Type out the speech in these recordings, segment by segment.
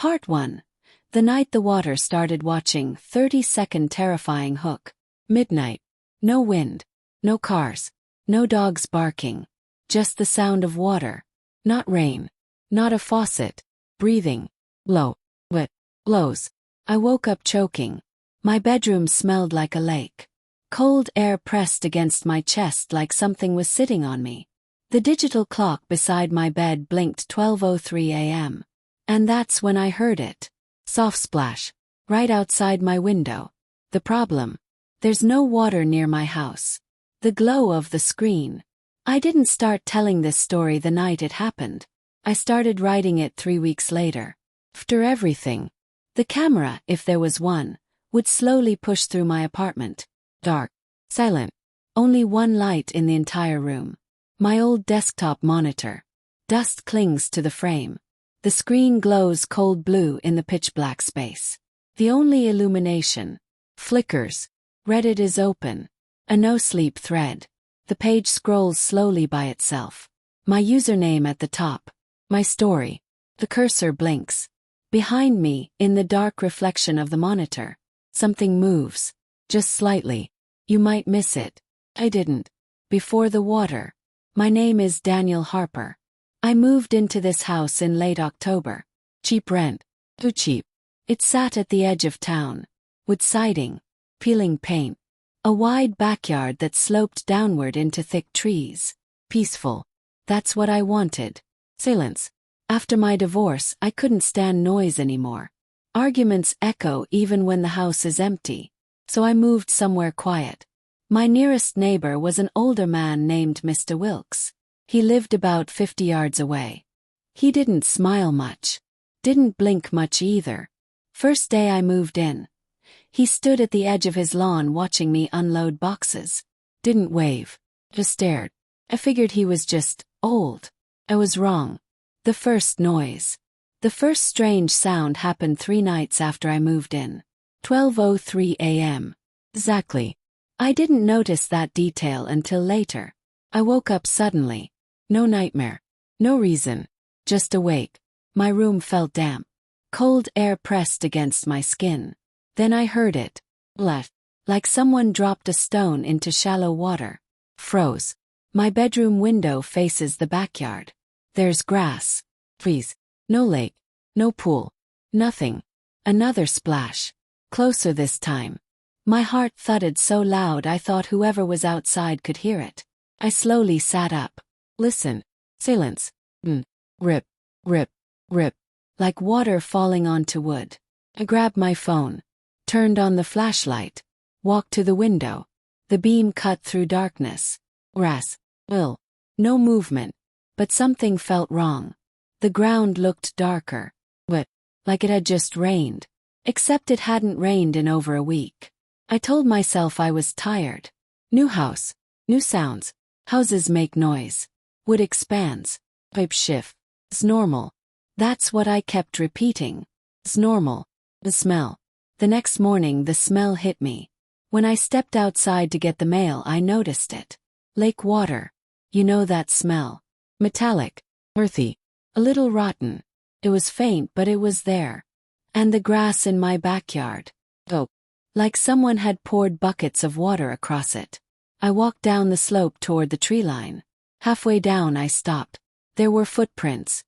Part 1. The night the water started watching 30-second terrifying hook. Midnight. No wind. No cars. No dogs barking. Just the sound of water. Not rain. Not a faucet. Breathing. Low. Wet. Blows. I woke up choking. My bedroom smelled like a lake. Cold air pressed against my chest like something was sitting on me. The digital clock beside my bed blinked 12:03 a.m. And that's when I heard it. Soft splash. Right outside my window. The problem? There's no water near my house. The glow of the screen. I didn't start telling this story the night it happened. I started writing it 3 weeks later. After everything. The camera, if there was one, would slowly push through my apartment. Dark. Silent. Only one light in the entire room. My old desktop monitor. Dust clings to the frame. The screen glows cold blue in the pitch-black space. The only illumination. Flickers. Reddit is open. A NoSleep thread. The page scrolls slowly by itself. My username at the top. My story. The cursor blinks. Behind me, in the dark reflection of the monitor, something moves. Just slightly. You might miss it. I didn't. Before the water. My name is Daniel Harper. I moved into this house in late October. Cheap rent. Too cheap. It sat at the edge of town. Wood siding. Peeling paint. A wide backyard that sloped downward into thick trees. Peaceful. That's what I wanted. Silence. After my divorce, I couldn't stand noise anymore. Arguments echo even when the house is empty. So I moved somewhere quiet. My nearest neighbor was an older man named Mr. Wilkes. He lived about 50 yards away. He didn't smile much. Didn't blink much either. First day I moved in. He stood at the edge of his lawn watching me unload boxes. Didn't wave. Just stared. I figured he was just old. I was wrong. The first noise. The first strange sound happened 3 nights after I moved in. 12:03 a.m. Exactly. I didn't notice that detail until later. I woke up suddenly. No nightmare. No reason. Just awake. My room felt damp. Cold air pressed against my skin. Then I heard it. Left. Like someone dropped a stone into shallow water. Froze. My bedroom window faces the backyard. There's grass. Trees. No lake. No pool. Nothing. Another splash. Closer this time. My heart thudded so loud I thought whoever was outside could hear it. I slowly sat up. Listen. Silence. Rip. Rip. Rip. Like water falling onto wood. I grabbed my phone. Turned on the flashlight. Walked to the window. The beam cut through darkness. Grass. No movement. But something felt wrong. The ground looked darker. Wet. Like it had just rained. Except it hadn't rained in over a week. I told myself I was tired. New house. New sounds. Houses make noise. Wood expands. Pipe shift. It's normal. That's what I kept repeating. It's normal. The smell. The next morning the smell hit me. When I stepped outside to get the mail I noticed it. Lake water. You know that smell. Metallic. Earthy. A little rotten. It was faint but it was there. And the grass in my backyard. Oh. Like someone had poured buckets of water across it. I walked down the slope toward the tree line. Halfway down I stopped. There were footprints.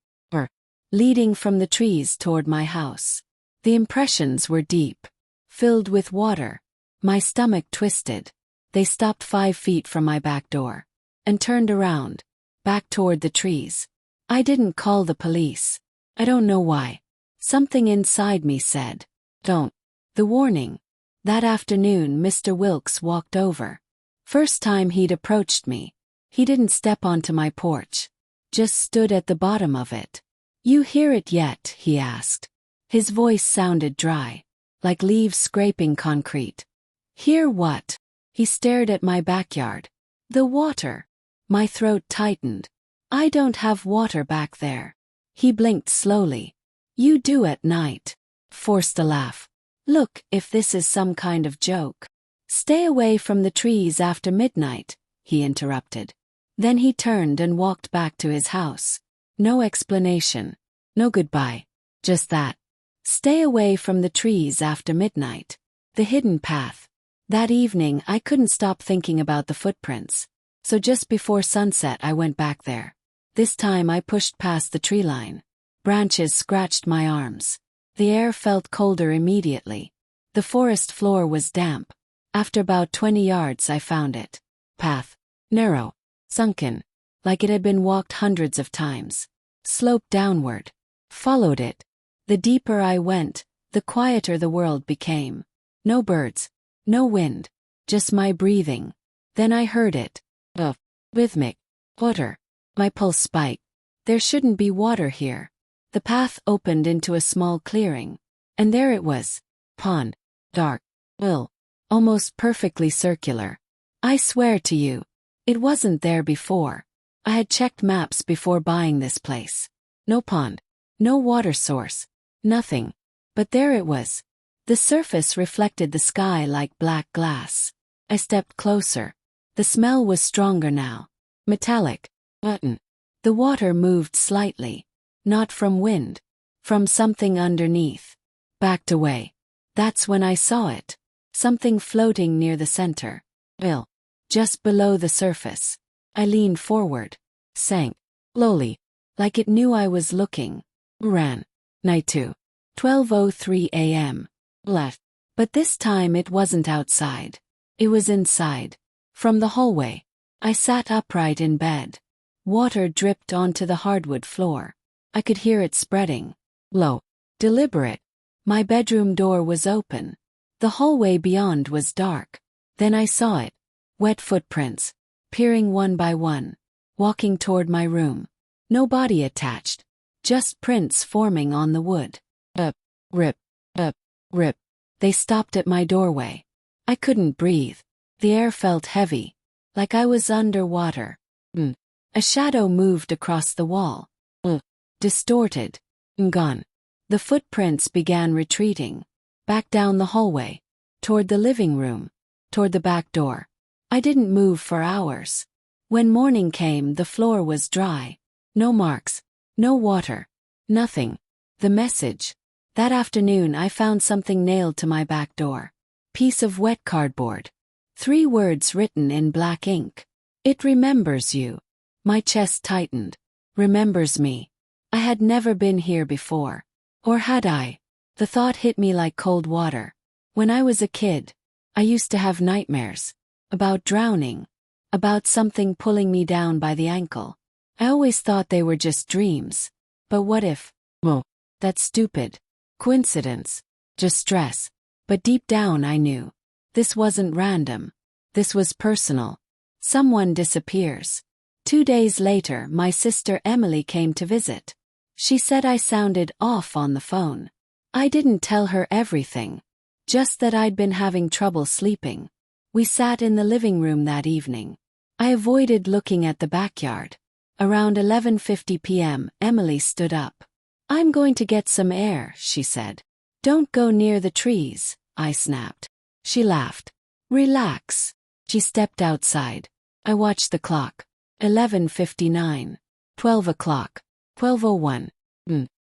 Leading from the trees toward my house. The impressions were deep. Filled with water. My stomach twisted. They stopped 5 feet from my back door. And turned around. Back toward the trees. I didn't call the police. I don't know why. Something inside me said, don't. The warning. That afternoon Mr. Wilkes walked over. First time he'd approached me. He didn't step onto my porch. Just stood at the bottom of it. You hear it yet? He asked. His voice sounded dry. Like leaves scraping concrete. Hear what? He stared at my backyard. The water. My throat tightened. I don't have water back there. He blinked slowly. You do at night. Forced a laugh. Look, if this is some kind of joke. Stay away from the trees after midnight, he interrupted. Then he turned and walked back to his house. No explanation. No goodbye. Just that. Stay away from the trees after midnight. The hidden path. That evening I couldn't stop thinking about the footprints. So just before sunset I went back there. This time I pushed past the tree line. Branches scratched my arms. The air felt colder immediately. The forest floor was damp. After about 20 yards I found it. Path. Narrow. Sunken. Like it had been walked hundreds of times. Sloped downward. Followed it. The deeper I went, the quieter the world became. No birds. No wind. Just my breathing. Then I heard it. Rhythmic. Water. My pulse spiked. There shouldn't be water here. The path opened into a small clearing. And there it was. Pond. Dark. Almost perfectly circular. I swear to you, it wasn't there before. I had checked maps before buying this place. No pond. No water source. Nothing. But there it was. The surface reflected the sky like black glass. I stepped closer. The smell was stronger now. Metallic. The water moved slightly. Not from wind. From something underneath. Backed away. That's when I saw it. Something floating near the center. Just below the surface. I leaned forward. Sank. Slowly. Like it knew I was looking. Ran. Night 2. 12:03 a.m. Left. But this time it wasn't outside. It was inside. From the hallway. I sat upright in bed. Water dripped onto the hardwood floor. I could hear it spreading. Low. Deliberate. My bedroom door was open. The hallway beyond was dark. Then I saw it. Wet footprints. Peering one by one. Walking toward my room. No body attached. Just prints forming on the wood. Rip. Rip. They stopped at my doorway. I couldn't breathe. The air felt heavy. Like I was underwater. A shadow moved across the wall. Distorted. Gone. The footprints began retreating. Back down the hallway. Toward the living room. Toward the back door. I didn't move for hours. When morning came, the floor was dry. No marks. No water. Nothing. The message. That afternoon I found something nailed to my back door. Piece of wet cardboard. 3 words written in black ink. It remembers you. My chest tightened. Remembers me. I had never been here before. Or had I? The thought hit me like cold water. When I was a kid, I used to have nightmares. About drowning. About something pulling me down by the ankle. I always thought they were just dreams. But what if? That's stupid. Coincidence. Just stress. But deep down I knew. This wasn't random. This was personal. Someone disappears. 2 days later, my sister Emily came to visit. She said I sounded off on the phone. I didn't tell her everything. Just that I'd been having trouble sleeping. We sat in the living room that evening. I avoided looking at the backyard. Around 11:50 p.m., Emily stood up. "I'm going to get some air," she said. "Don't go near the trees," I snapped. She laughed. "Relax." She stepped outside. I watched the clock. 11:59. 12 o'clock. 12:01.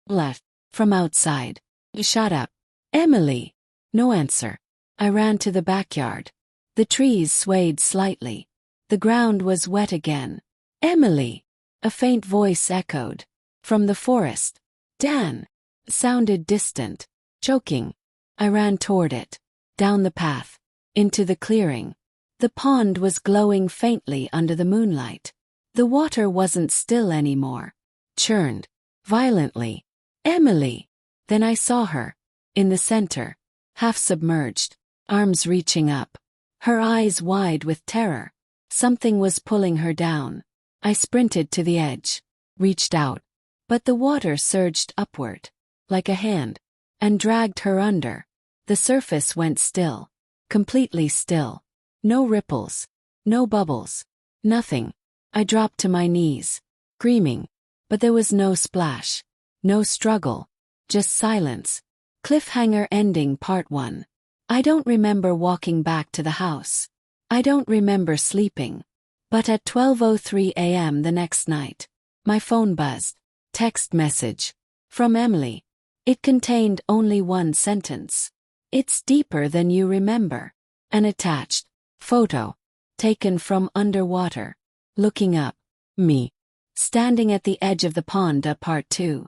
Left. From outside. "Shut up." "Emily." No answer. I ran to the backyard. The trees swayed slightly. The ground was wet again. "Emily." A faint voice echoed. From the forest. "Dan." Sounded distant. Choking. I ran toward it. Down the path. Into the clearing. The pond was glowing faintly under the moonlight. The water wasn't still anymore. Churned. Violently. "Emily." Then I saw her. In the center. Half submerged. Arms reaching up. Her eyes wide with terror. Something was pulling her down. I sprinted to the edge. Reached out. But the water surged upward. Like a hand. And dragged her under. The surface went still. Completely still. No ripples. No bubbles. Nothing. I dropped to my knees. Screaming. But there was no splash. No struggle. Just silence. Cliffhanger ending part 1. I don't remember walking back to the house. I don't remember sleeping. But at 12:03 a.m. the next night, my phone buzzed. Text message. From Emily. It contained only one sentence. It's deeper than you remember. An attached photo, taken from underwater. Looking up. Me. Standing at the edge of the pond. Part 2.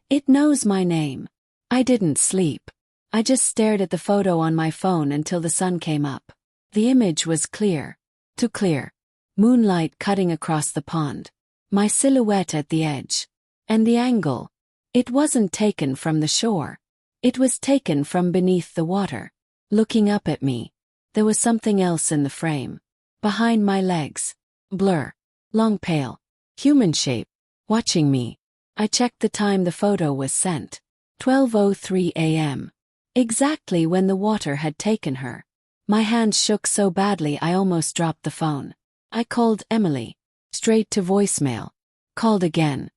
It knows my name. I didn't sleep. I just stared at the photo on my phone until the sun came up. The image was clear. Too clear. Moonlight cutting across the pond. My silhouette at the edge. And the angle. It wasn't taken from the shore. It was taken from beneath the water. Looking up at me. There was something else in the frame. Behind my legs. Blur. Long pale. Human shape. Watching me. I checked the time the photo was sent. 12:03 a.m. Exactly when the water had taken her. My hands shook so badly I almost dropped the phone. I called Emily. Straight to voicemail. Called again.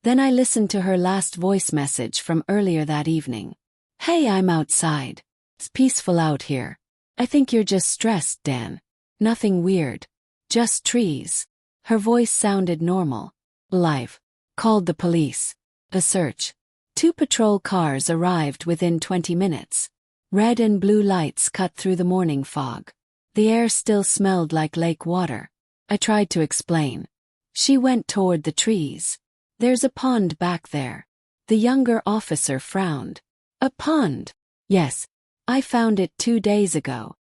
Then I listened to her last voice message from earlier that evening. Hey, I'm outside. It's peaceful out here. I think you're just stressed, Dan. Nothing weird. Just trees. Her voice sounded normal. Live. Called the police. A search. 2 patrol cars arrived within 20 minutes. Red and blue lights cut through the morning fog. The air still smelled like lake water. I tried to explain. She went toward the trees. There's a pond back there. The younger officer frowned. A pond? Yes. I found it 2 days ago.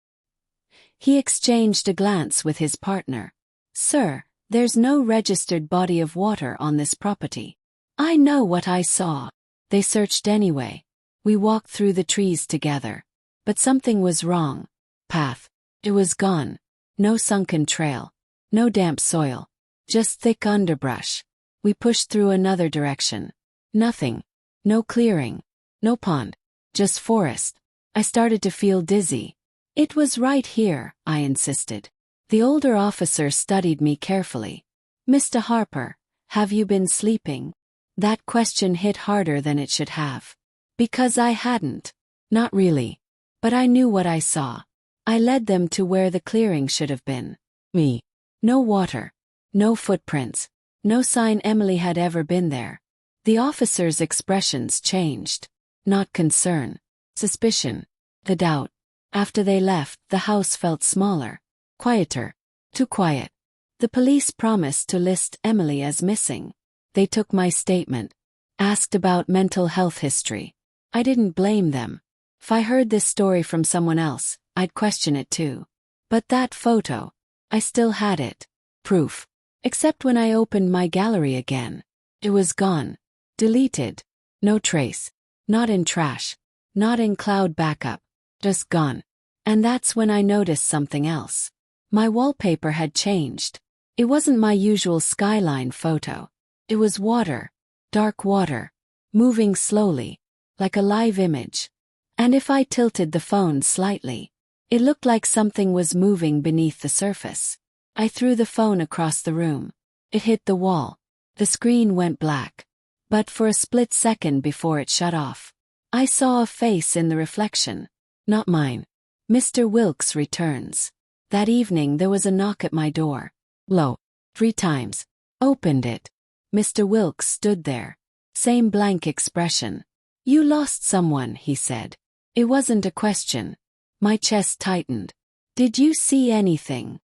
He exchanged a glance with his partner. Sir, there's no registered body of water on this property. I know what I saw. They searched anyway. We walked through the trees together. But something was wrong. Path. It was gone. No sunken trail. No damp soil. Just thick underbrush. We pushed through another direction. Nothing. No clearing. No pond. Just forest. I started to feel dizzy. It was right here, I insisted. The older officer studied me carefully. Mr. Harper, have you been sleeping? That question hit harder than it should have. Because I hadn't. Not really. But I knew what I saw. I led them to where the clearing should have been. Me. No water. No footprints. No sign Emily had ever been there. The officer's expressions changed. Not concern. Suspicion. The doubt. After they left, the house felt smaller. Quieter. Too quiet. The police promised to list Emily as missing. They took my statement. Asked about mental health history. I didn't blame them. If I heard this story from someone else, I'd question it too. But that photo. I still had it. Proof. Except when I opened my gallery again. It was gone. Deleted. No trace. Not in trash. Not in cloud backup. Just gone. And that's when I noticed something else. My wallpaper had changed. It wasn't my usual skyline photo. It was water. Dark water. Moving slowly. Like a live image. And if I tilted the phone slightly, it looked like something was moving beneath the surface. I threw the phone across the room. It hit the wall. The screen went black. But for a split second before it shut off, I saw a face in the reflection. Not mine. Mr. Wilkes returns. That evening there was a knock at my door. Low. 3 times. Opened it. Mr. Wilkes stood there. Same blank expression. You lost someone, he said. It wasn't a question. My chest tightened. Did you see anything?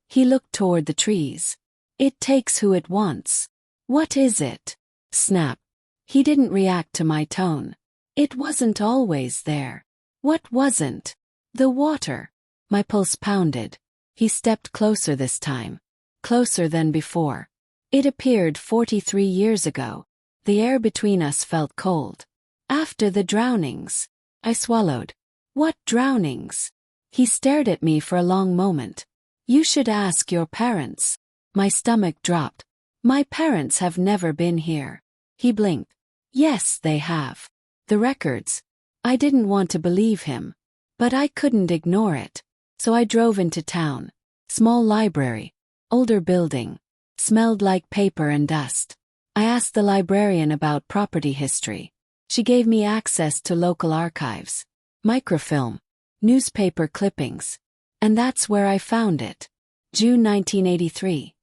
He looked toward the trees. It takes who it wants. What is it? Snap. He didn't react to my tone. It wasn't always there. What wasn't? The water. My pulse pounded. He stepped closer this time. Closer than before. It appeared 43 years ago. The air between us felt cold. After the drownings. I swallowed. What drownings? He stared at me for a long moment. You should ask your parents. My stomach dropped. My parents have never been here. He blinked. Yes, they have. The records. I didn't want to believe him. But I couldn't ignore it. So I drove into town. Small library. Older building. Smelled like paper and dust. I asked the librarian about property history. She gave me access to local archives. Microfilm. Newspaper clippings. And that's where I found it. June 1983.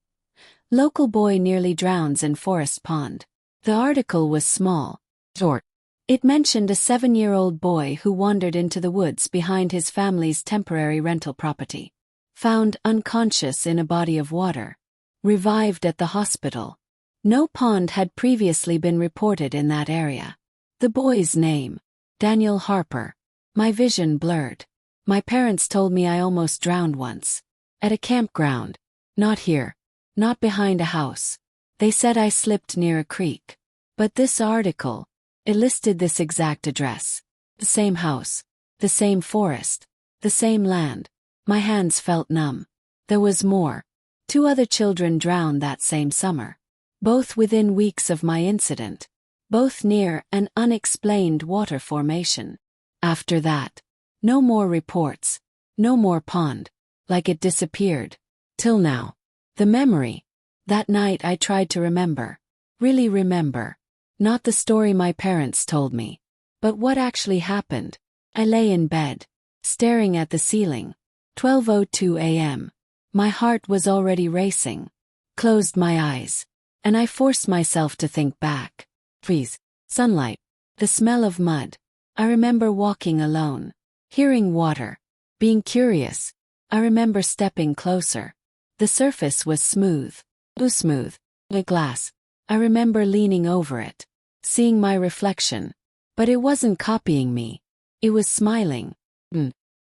Local boy nearly drowns in forest pond. The article was small. Short. It mentioned a 7-year-old boy who wandered into the woods behind his family's temporary rental property. Found unconscious in a body of water. Revived at the hospital. No pond had previously been reported in that area. The boy's name. Daniel Harper. My vision blurred. My parents told me I almost drowned once. At a campground. Not here. Not behind a house. They said I slipped near a creek. But this article, it listed this exact address. The same house. The same forest. The same land. My hands felt numb. There was more. 2 other children drowned that same summer. Both within weeks of my incident. Both near an unexplained water formation. After that, no more reports. No more pond. Like it disappeared. Till now. The memory. That night I tried to remember. Really remember. Not the story my parents told me. But what actually happened. I lay in bed. Staring at the ceiling. 12:02 a.m. My heart was already racing. Closed my eyes. And I forced myself to think back. Trees. Sunlight. The smell of mud. I remember walking alone. Hearing water. Being curious. I remember stepping closer. The surface was smooth. Too smooth. A glass. I remember leaning over it. Seeing my reflection. But it wasn't copying me. It was smiling.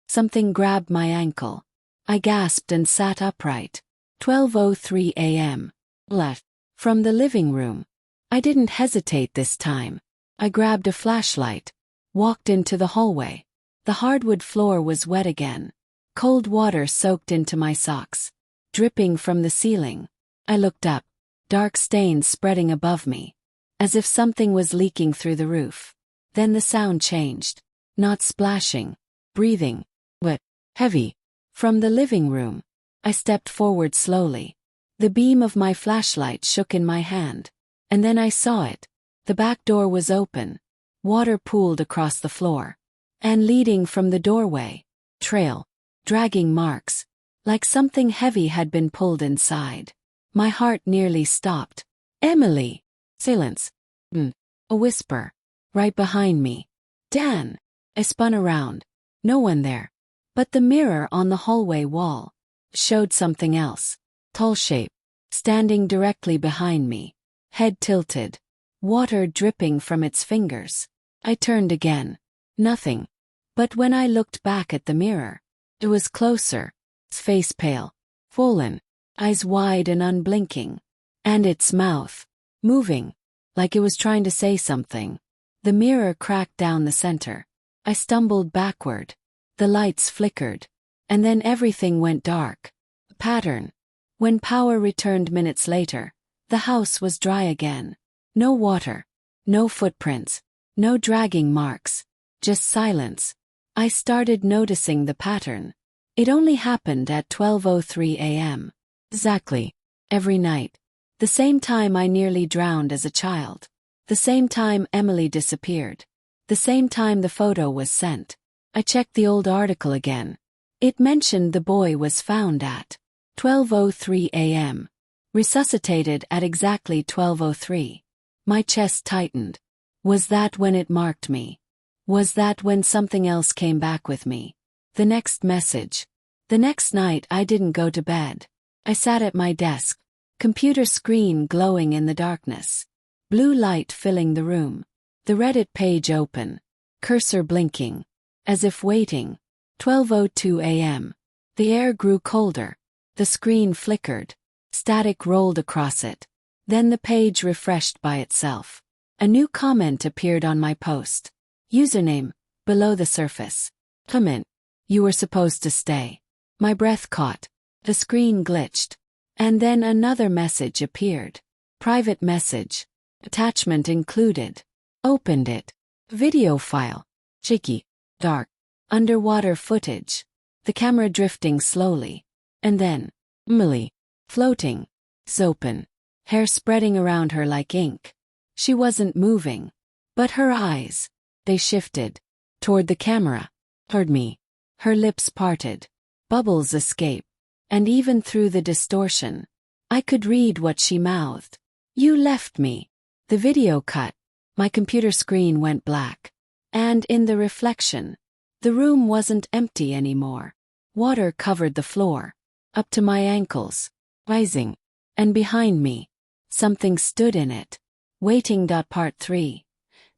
Something grabbed my ankle. I gasped and sat upright. 12:03 a.m. Left. From the living room. I didn't hesitate this time. I grabbed a flashlight. Walked into the hallway. The hardwood floor was wet again. Cold water soaked into my socks. Dripping from the ceiling. I looked up. Dark stains spreading above me. As if something was leaking through the roof. Then the sound changed. Not splashing. Breathing. But heavy. From the living room. I stepped forward slowly. The beam of my flashlight shook in my hand. And then I saw it. The back door was open. Water pooled across the floor. And leading from the doorway. Trail. Dragging marks. Like something heavy had been pulled inside. My heart nearly stopped. Emily. Silence. A whisper. Right behind me. Dan. I spun around. No one there. But the mirror on the hallway wall showed something else. Tall shape. Standing directly behind me. Head tilted. Water dripping from its fingers. I turned again. Nothing. But when I looked back at the mirror, it was closer. Its face pale. Swollen. Eyes wide and unblinking. And its mouth. Moving. Like it was trying to say something. The mirror cracked down the center. I stumbled backward. The lights flickered. And then everything went dark. Pattern. When power returned minutes later, the house was dry again. No water. No footprints. No dragging marks. Just silence. I started noticing the pattern. It only happened at 12:03 a.m. Exactly. Every night. The same time I nearly drowned as a child. The same time Emily disappeared. The same time the photo was sent. I checked the old article again. It mentioned the boy was found at 12:03 a.m. Resuscitated at exactly 12:03. My chest tightened. Was that when it marked me? Was that when something else came back with me? The next message. The next night I didn't go to bed. I sat at my desk. Computer screen glowing in the darkness. Blue light filling the room. The Reddit page open. Cursor blinking. As if waiting. 12:02 a.m. The air grew colder. The screen flickered. Static rolled across it. Then the page refreshed by itself. A new comment appeared on my post. Username, below the surface. Comment. You were supposed to stay. My breath caught. The screen glitched. And then another message appeared. Private message. Attachment included. Opened it. Video file. Shaky. Dark. Underwater footage. The camera drifting slowly. And then, Emily. Floating. Open. Hair spreading around her like ink. She wasn't moving. But her eyes. They shifted. Toward the camera. Toward me. Her lips parted. Bubbles escaped. And even through the distortion, I could read what she mouthed. You left me. The video cut. My computer screen went black. And in the reflection, the room wasn't empty anymore. Water covered the floor, up to my ankles, rising. And behind me, something stood in it. Waiting. Part 3.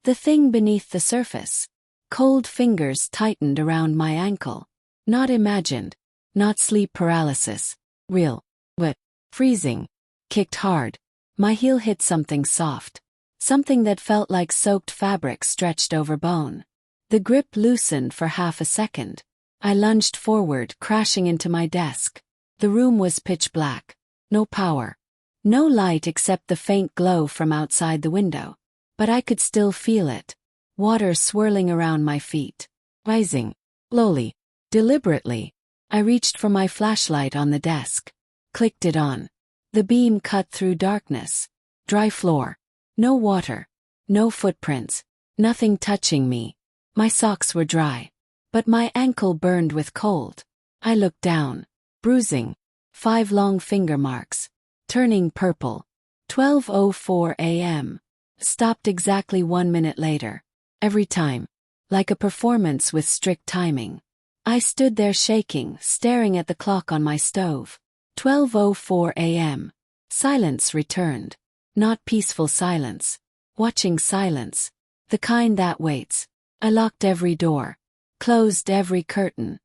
The thing beneath the surface. Cold fingers tightened around my ankle. Not imagined. Not sleep paralysis. Real. Wet. Freezing. Kicked hard. My heel hit something soft. Something that felt like soaked fabric stretched over bone. The grip loosened for half a second. I lunged forward, crashing into my desk. The room was pitch black. No power. No light except the faint glow from outside the window. But I could still feel it. Water swirling around my feet. Rising. Slowly. Deliberately. I reached for my flashlight on the desk. Clicked it on. The beam cut through darkness. Dry floor. No water. No footprints. Nothing touching me. My socks were dry. But my ankle burned with cold. I looked down. Bruising. 5 long finger marks. Turning purple. 12:04 a.m. Stopped exactly 1 minute later. Every time. Like a performance with strict timing. I stood there shaking, staring at the clock on my stove. 12:04 a.m. Silence returned. Not peaceful silence. Watching silence. The kind that waits. I locked every door. Closed every curtain.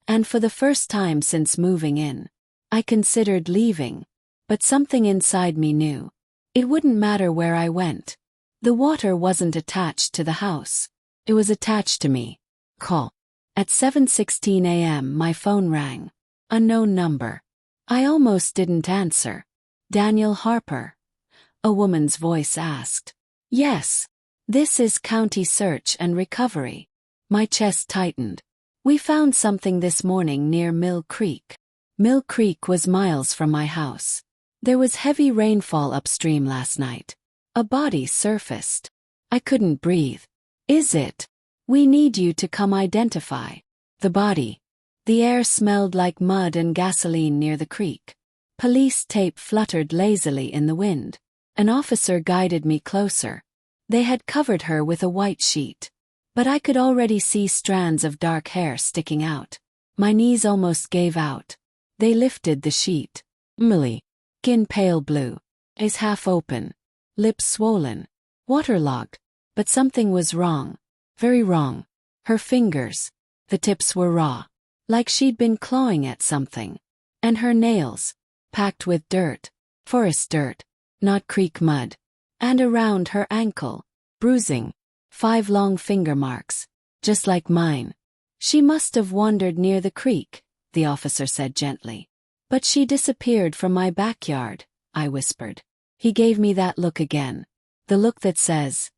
And for the first time since moving in, I considered leaving. But something inside me knew. It wouldn't matter where I went. The water wasn't attached to the house. It was attached to me. Call. At 7:16 a.m. my phone rang. Unknown number. I almost didn't answer. Daniel Harper. A woman's voice asked. Yes. This is County Search and Recovery. My chest tightened. We found something this morning near Mill Creek. Mill Creek was miles from my house. There was heavy rainfall upstream last night. A body surfaced. I couldn't breathe. Is it? We need you to come identify the body. The air smelled like mud and gasoline near the creek. Police tape fluttered lazily in the wind. An officer guided me closer. They had covered her with a white sheet. But I could already see strands of dark hair sticking out. My knees almost gave out. They lifted the sheet. Millie. Skin pale blue. Eyes half open. Lips swollen. Waterlogged. But something was wrong. Very wrong. Her fingers. The tips were raw. Like she'd been clawing at something. And her nails. Packed with dirt. Forest dirt. Not creek mud. And around her ankle. Bruising. 5 long finger marks. Just like mine. She must have wandered near the creek, the officer said gently. But she disappeared from my backyard, I whispered. He gave me that look again. The look that says,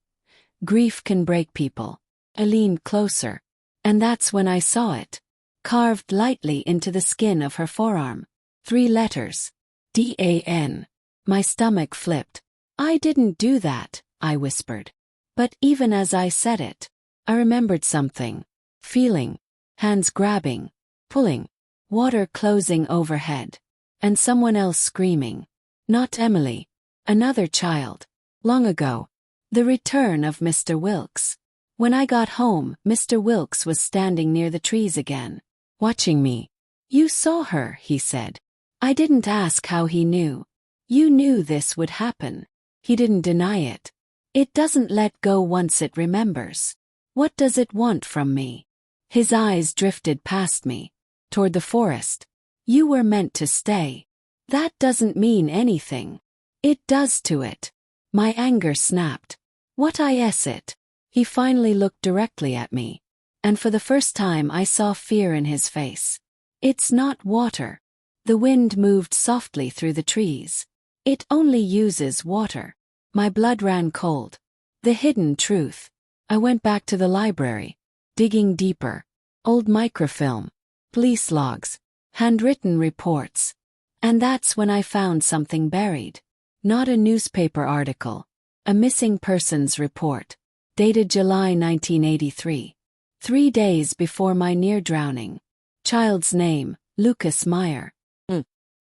grief can break people. I leaned closer. And that's when I saw it. Carved lightly into the skin of her forearm. 3 letters. D-A-N. My stomach flipped. I didn't do that, I whispered. But even as I said it, I remembered something. Feeling. Hands grabbing. Pulling. Water closing overhead. And someone else screaming. Not Emily. Another child. Long ago. The return of Mr. Wilkes. When I got home, Mr. Wilkes was standing near the trees again. Watching me. You saw her, he said. I didn't ask how he knew. You knew this would happen. He didn't deny it. It doesn't let go once it remembers. What does it want from me? His eyes drifted past me. Toward the forest. You were meant to stay. That doesn't mean anything. It does to it. My anger snapped. What is it? He finally looked directly at me. And for the first time I saw fear in his face. It's not water. The wind moved softly through the trees. It only uses water. My blood ran cold. The hidden truth. I went back to the library. Digging deeper. Old microfilm. Police logs. Handwritten reports. And that's when I found something buried. Not a newspaper article. A missing persons report. Dated July 1983. 3 days before my near drowning. Child's name, Lucas Meyer.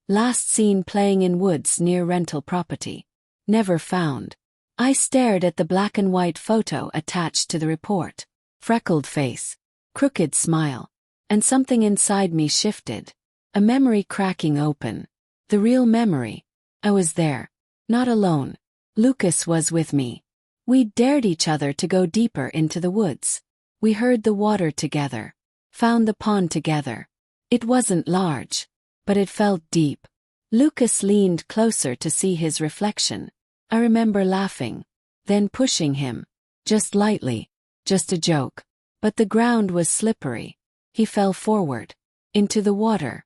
Last seen playing in woods near rental property. Never found. I stared at the black and white photo attached to the report. Freckled face, crooked smile, and something inside me shifted. A memory cracking open. The real memory. I was there. Not alone. Lucas was with me. We dared each other to go deeper into the woods. We heard the water together. Found the pond together. It wasn't large, but it felt deep. Lucas leaned closer to see his reflection. I remember laughing, then pushing him. Just lightly. Just a joke. But the ground was slippery. He fell forward. Into the water.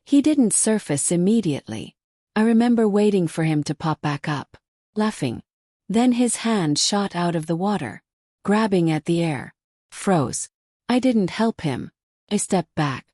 He didn't surface immediately. I remember waiting for him to pop back up. Laughing. Then his hand shot out of the water. Grabbing at the air. Froze. I didn't help him. I stepped back.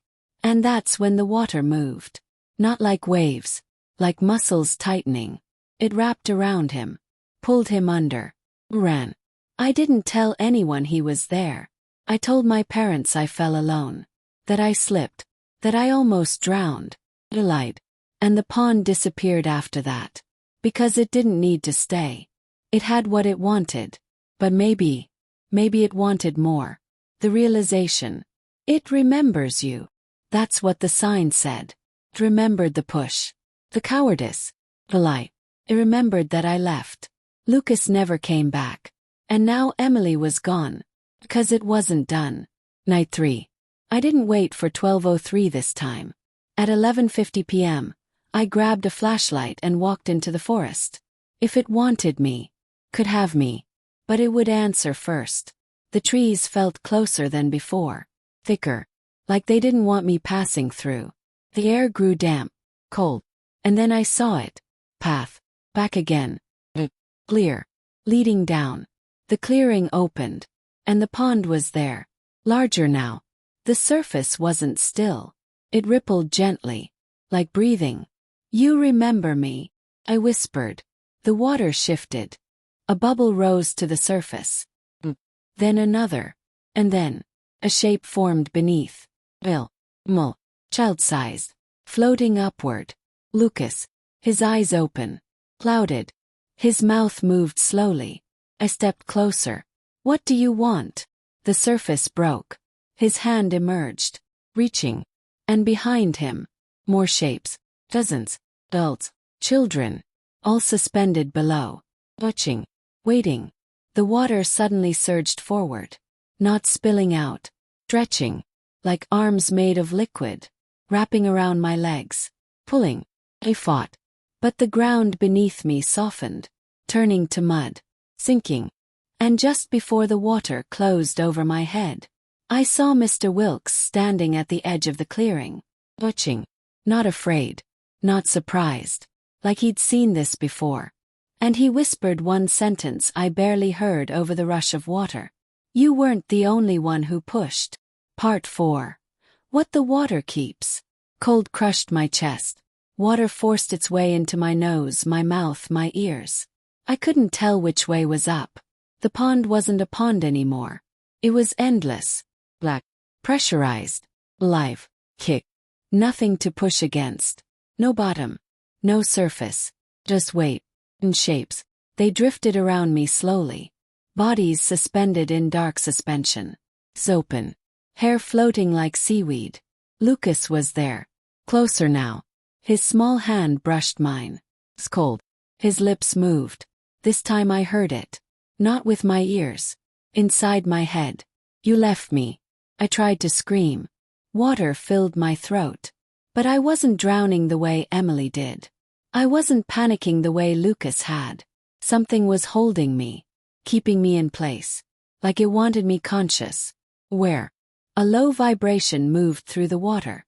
And that's when the water moved. Not like waves. Like muscles tightening. It wrapped around him. Pulled him under. Ran. I didn't tell anyone he was there. I told my parents I fell alone. That I slipped. That I almost drowned. The light. And the pond disappeared after that. Because it didn't need to stay. It had what it wanted. But maybe it wanted more. The realization. It remembers you. That's what the sign said. It remembered the push. The cowardice. The light. It remembered that I left. Lucas never came back. And now Emily was gone. Because it wasn't done. Night 3. I didn't wait for 12:03 this time. At 11:50 p.m., I grabbed a flashlight and walked into the forest. If it wanted me, could have me. But it would answer first. The trees felt closer than before. Thicker. Like they didn't want me passing through. The air grew damp. Cold. And then I saw it. Path. Back again. Clear. Leading down. The clearing opened. And the pond was there. Larger now. The surface wasn't still. It rippled gently. Like breathing. You remember me? I whispered. The water shifted. A bubble rose to the surface. Then another. And then. A shape formed beneath. Child-sized. Floating upward. Lucas. His eyes open. Clouded. His mouth moved slowly. I stepped closer. What do you want? The surface broke. His hand emerged. Reaching. And behind him. More shapes. Dozens. Adults. Children. All suspended below. Watching. Waiting. The water suddenly surged forward. Not spilling out. Stretching. Like arms made of liquid. Wrapping around my legs. Pulling. I fought. But the ground beneath me softened. Turning to mud. Sinking. And just before the water closed over my head, I saw Mr. Wilkes standing at the edge of the clearing. Watching. Not afraid. Not surprised. Like he'd seen this before. And he whispered one sentence I barely heard over the rush of water. You weren't the only one who pushed. Part 4. What the water keeps. Cold crushed my chest. Water forced its way into my nose, my mouth, my ears. I couldn't tell which way was up. The pond wasn't a pond anymore. It was endless. Black. Pressurized. Alive. Kick. Nothing to push against. No bottom. No surface. Just weight. And shapes. They drifted around me slowly. Bodies suspended in dark suspension. Open. Hair floating like seaweed. Lucas was there. Closer now. His small hand brushed mine. It's cold. His lips moved. This time I heard it. Not with my ears. Inside my head. You left me. I tried to scream. Water filled my throat. But I wasn't drowning the way Emily did. I wasn't panicking the way Lucas had. Something was holding me. Keeping me in place. Like it wanted me conscious. Where? A low vibration moved through the water.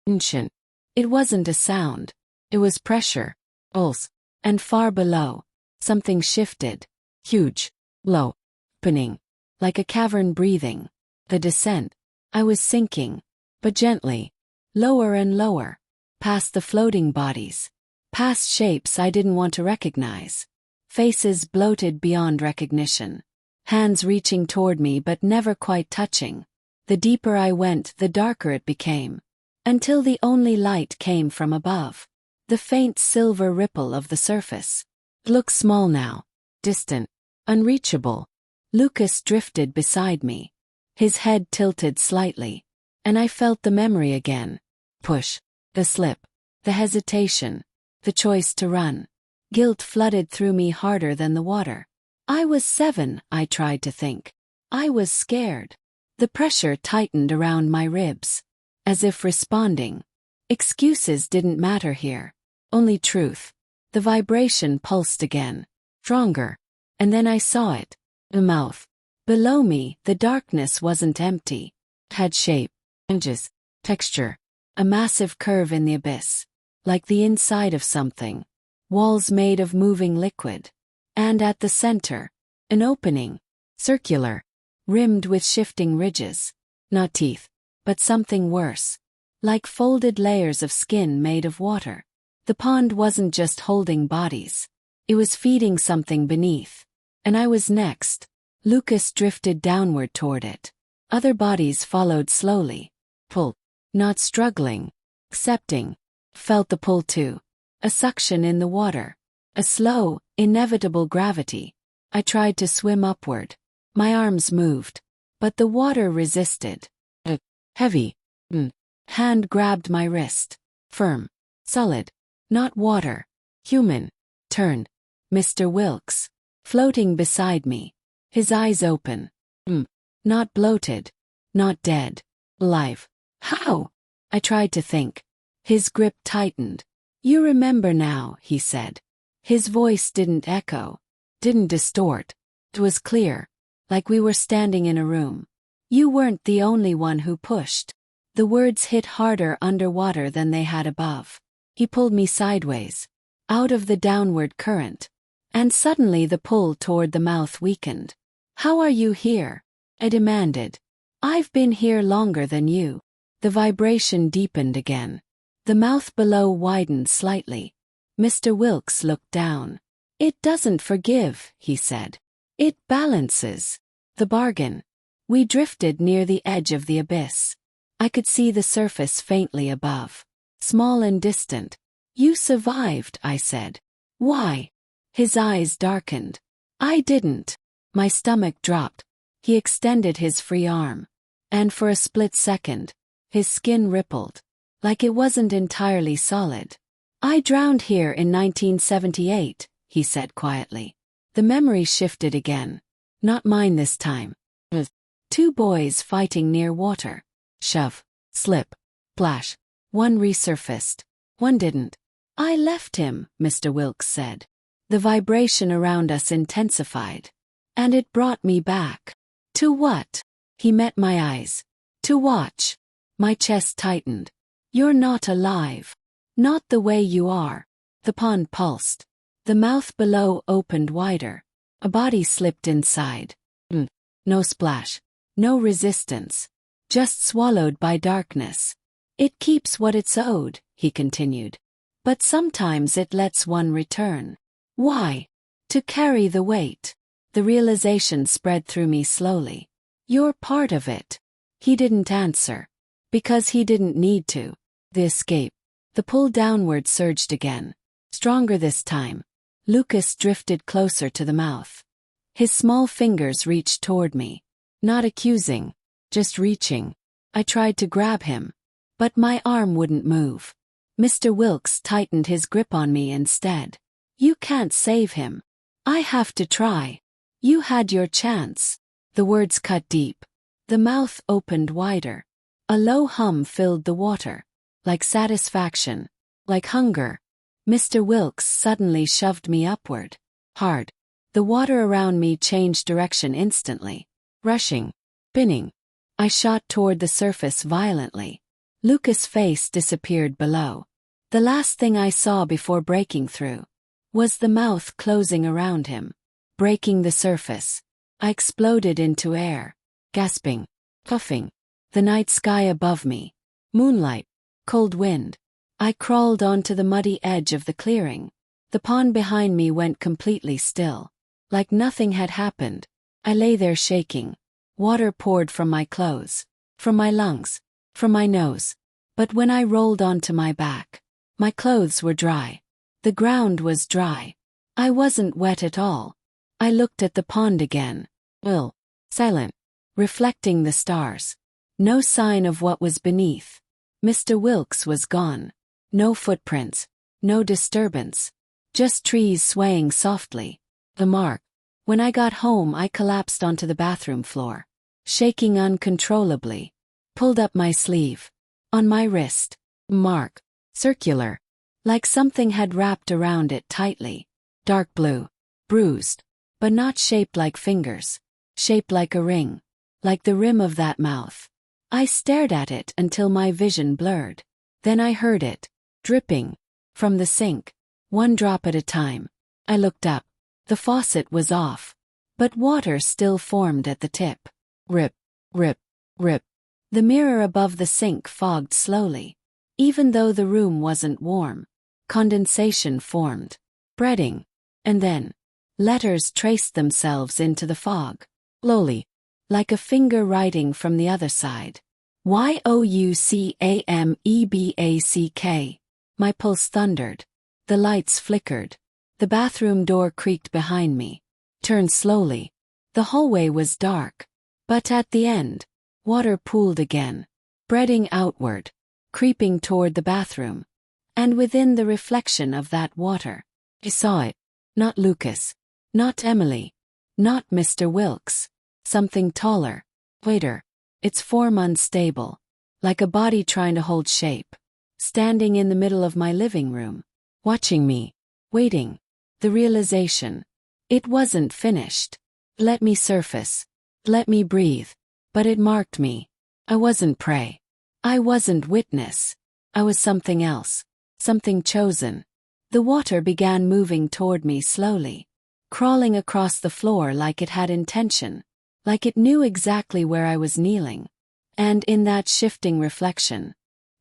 Ancient. It wasn't a sound. It was pressure. Pulse. And far below. Something shifted. Huge. Low. Opening. Like a cavern breathing. The descent. I was sinking. But gently. Lower and lower. Past the floating bodies. Past shapes I didn't want to recognize. Faces bloated beyond recognition. Hands reaching toward me but never quite touching. The deeper I went, the darker it became. Until the only light came from above. The faint silver ripple of the surface. It looked small now. distant, unreachable. Lucas drifted beside me. His head tilted slightly, and I felt the memory again. Push, the slip, the hesitation, the choice to run. Guilt flooded through me harder than the water. I was 7, I tried to think. I was scared. The pressure tightened around my ribs, as if responding. Excuses didn't matter here. Only truth. The vibration pulsed again, stronger. And then I saw it. The mouth. Below me, the darkness wasn't empty. It had shape, edges, texture. A massive curve in the abyss. Like the inside of something. Walls made of moving liquid. And at the center, an opening. Circular. Rimmed with shifting ridges. Not teeth, but something worse. Like folded layers of skin made of water. The pond wasn't just holding bodies. It was feeding something beneath. And I was next. Lucas drifted downward toward it. Other bodies followed slowly. Pull. Not struggling. Accepting. Felt the pull too. A suction in the water. A slow, inevitable gravity. I tried to swim upward. My arms moved. But the water resisted. A heavy hand grabbed my wrist. Firm. Solid. Not water. Human. Turned. Mr. Wilkes. Floating beside me. His eyes open. Not bloated. Not dead. Alive. How? I tried to think. His grip tightened. You remember now, he said. His voice didn't echo. Didn't distort. It was clear. Like we were standing in a room. You weren't the only one who pushed. The words hit harder underwater than they had above. He pulled me sideways. Out of the downward current. And suddenly the pull toward the mouth weakened. How are you here? I demanded. I've been here longer than you. The vibration deepened again. The mouth below widened slightly. Mr. Wilkes looked down. It doesn't forgive, he said. It balances. The bargain. We drifted near the edge of the abyss. I could see the surface faintly above. Small and distant. You survived, I said. Why? His eyes darkened. I didn't. My stomach dropped. He extended his free arm. And for a split second, his skin rippled. Like it wasn't entirely solid. I drowned here in 1978, he said quietly. The memory shifted again. Not mine this time. 2 boys fighting near water. Shove. Slip. Splash. One resurfaced. One didn't. I left him, Mr. Wilkes said. The vibration around us intensified. And it brought me back. To what? He met my eyes. To watch. My chest tightened. You're not alive. Not the way you are. The pond pulsed. The mouth below opened wider. A body slipped inside. No splash. No resistance. Just swallowed by darkness. It keeps what it's owed, he continued. But sometimes it lets one return. Why? To carry the weight. The realization spread through me slowly. You're part of it. He didn't answer. Because he didn't need to. The escape. The pull downward surged again. Stronger this time. Lucas drifted closer to the mouth. His small fingers reached toward me. Not accusing. Just reaching. I tried to grab him. But my arm wouldn't move. Mr. Wilkes tightened his grip on me instead. You can't save him. I have to try. You had your chance. The words cut deep. The mouth opened wider. A low hum filled the water. Like satisfaction. Like hunger. Mr. Wilkes suddenly shoved me upward. Hard. The water around me changed direction instantly. Rushing. Spinning. I shot toward the surface violently. Lucas' face disappeared below. The last thing I saw before breaking through was the mouth closing around him. Breaking the surface. I exploded into air. Gasping. Puffing. The night sky above me. Moonlight. Cold wind. I crawled onto the muddy edge of the clearing. The pond behind me went completely still. Like nothing had happened. I lay there shaking. Water poured from my clothes. From my lungs. From my nose. But when I rolled onto my back, my clothes were dry. The ground was dry. I wasn't wet at all. I looked at the pond again. Silent. Reflecting the stars. No sign of what was beneath. Mr. Wilkes was gone. No footprints. No disturbance. Just trees swaying softly. The mark. When I got home, I collapsed onto the bathroom floor, shaking uncontrollably. Pulled up my sleeve. On my wrist. Mark. Circular. Like something had wrapped around it tightly. Dark blue. Bruised. But not shaped like fingers. Shaped like a ring. Like the rim of that mouth. I stared at it until my vision blurred. Then I heard it. Dripping. From the sink. One drop at a time. I looked up. The faucet was off. But water still formed at the tip. Rip. Rip. Rip. The mirror above the sink fogged slowly. Even though the room wasn't warm. Condensation formed. Spreading. And then. Letters traced themselves into the fog. Slowly. Like a finger writing from the other side. Youcameback. My pulse thundered. The lights flickered. The bathroom door creaked behind me. Turned slowly. The hallway was dark. But at the end, water pooled again. Spreading outward. Creeping toward the bathroom. And within the reflection of that water, I saw it. Not Lucas. Not Emily. Not Mr. Wilkes. Something taller. Waiter. Its form unstable. Like a body trying to hold shape. Standing in the middle of my living room. Watching me. Waiting. The realization. It wasn't finished. Let me surface. Let me breathe. But it marked me. I wasn't prey. I wasn't witness. I was something else. Something chosen. The water began moving toward me slowly. Crawling across the floor like it had intention. Like it knew exactly where I was kneeling. And in that shifting reflection,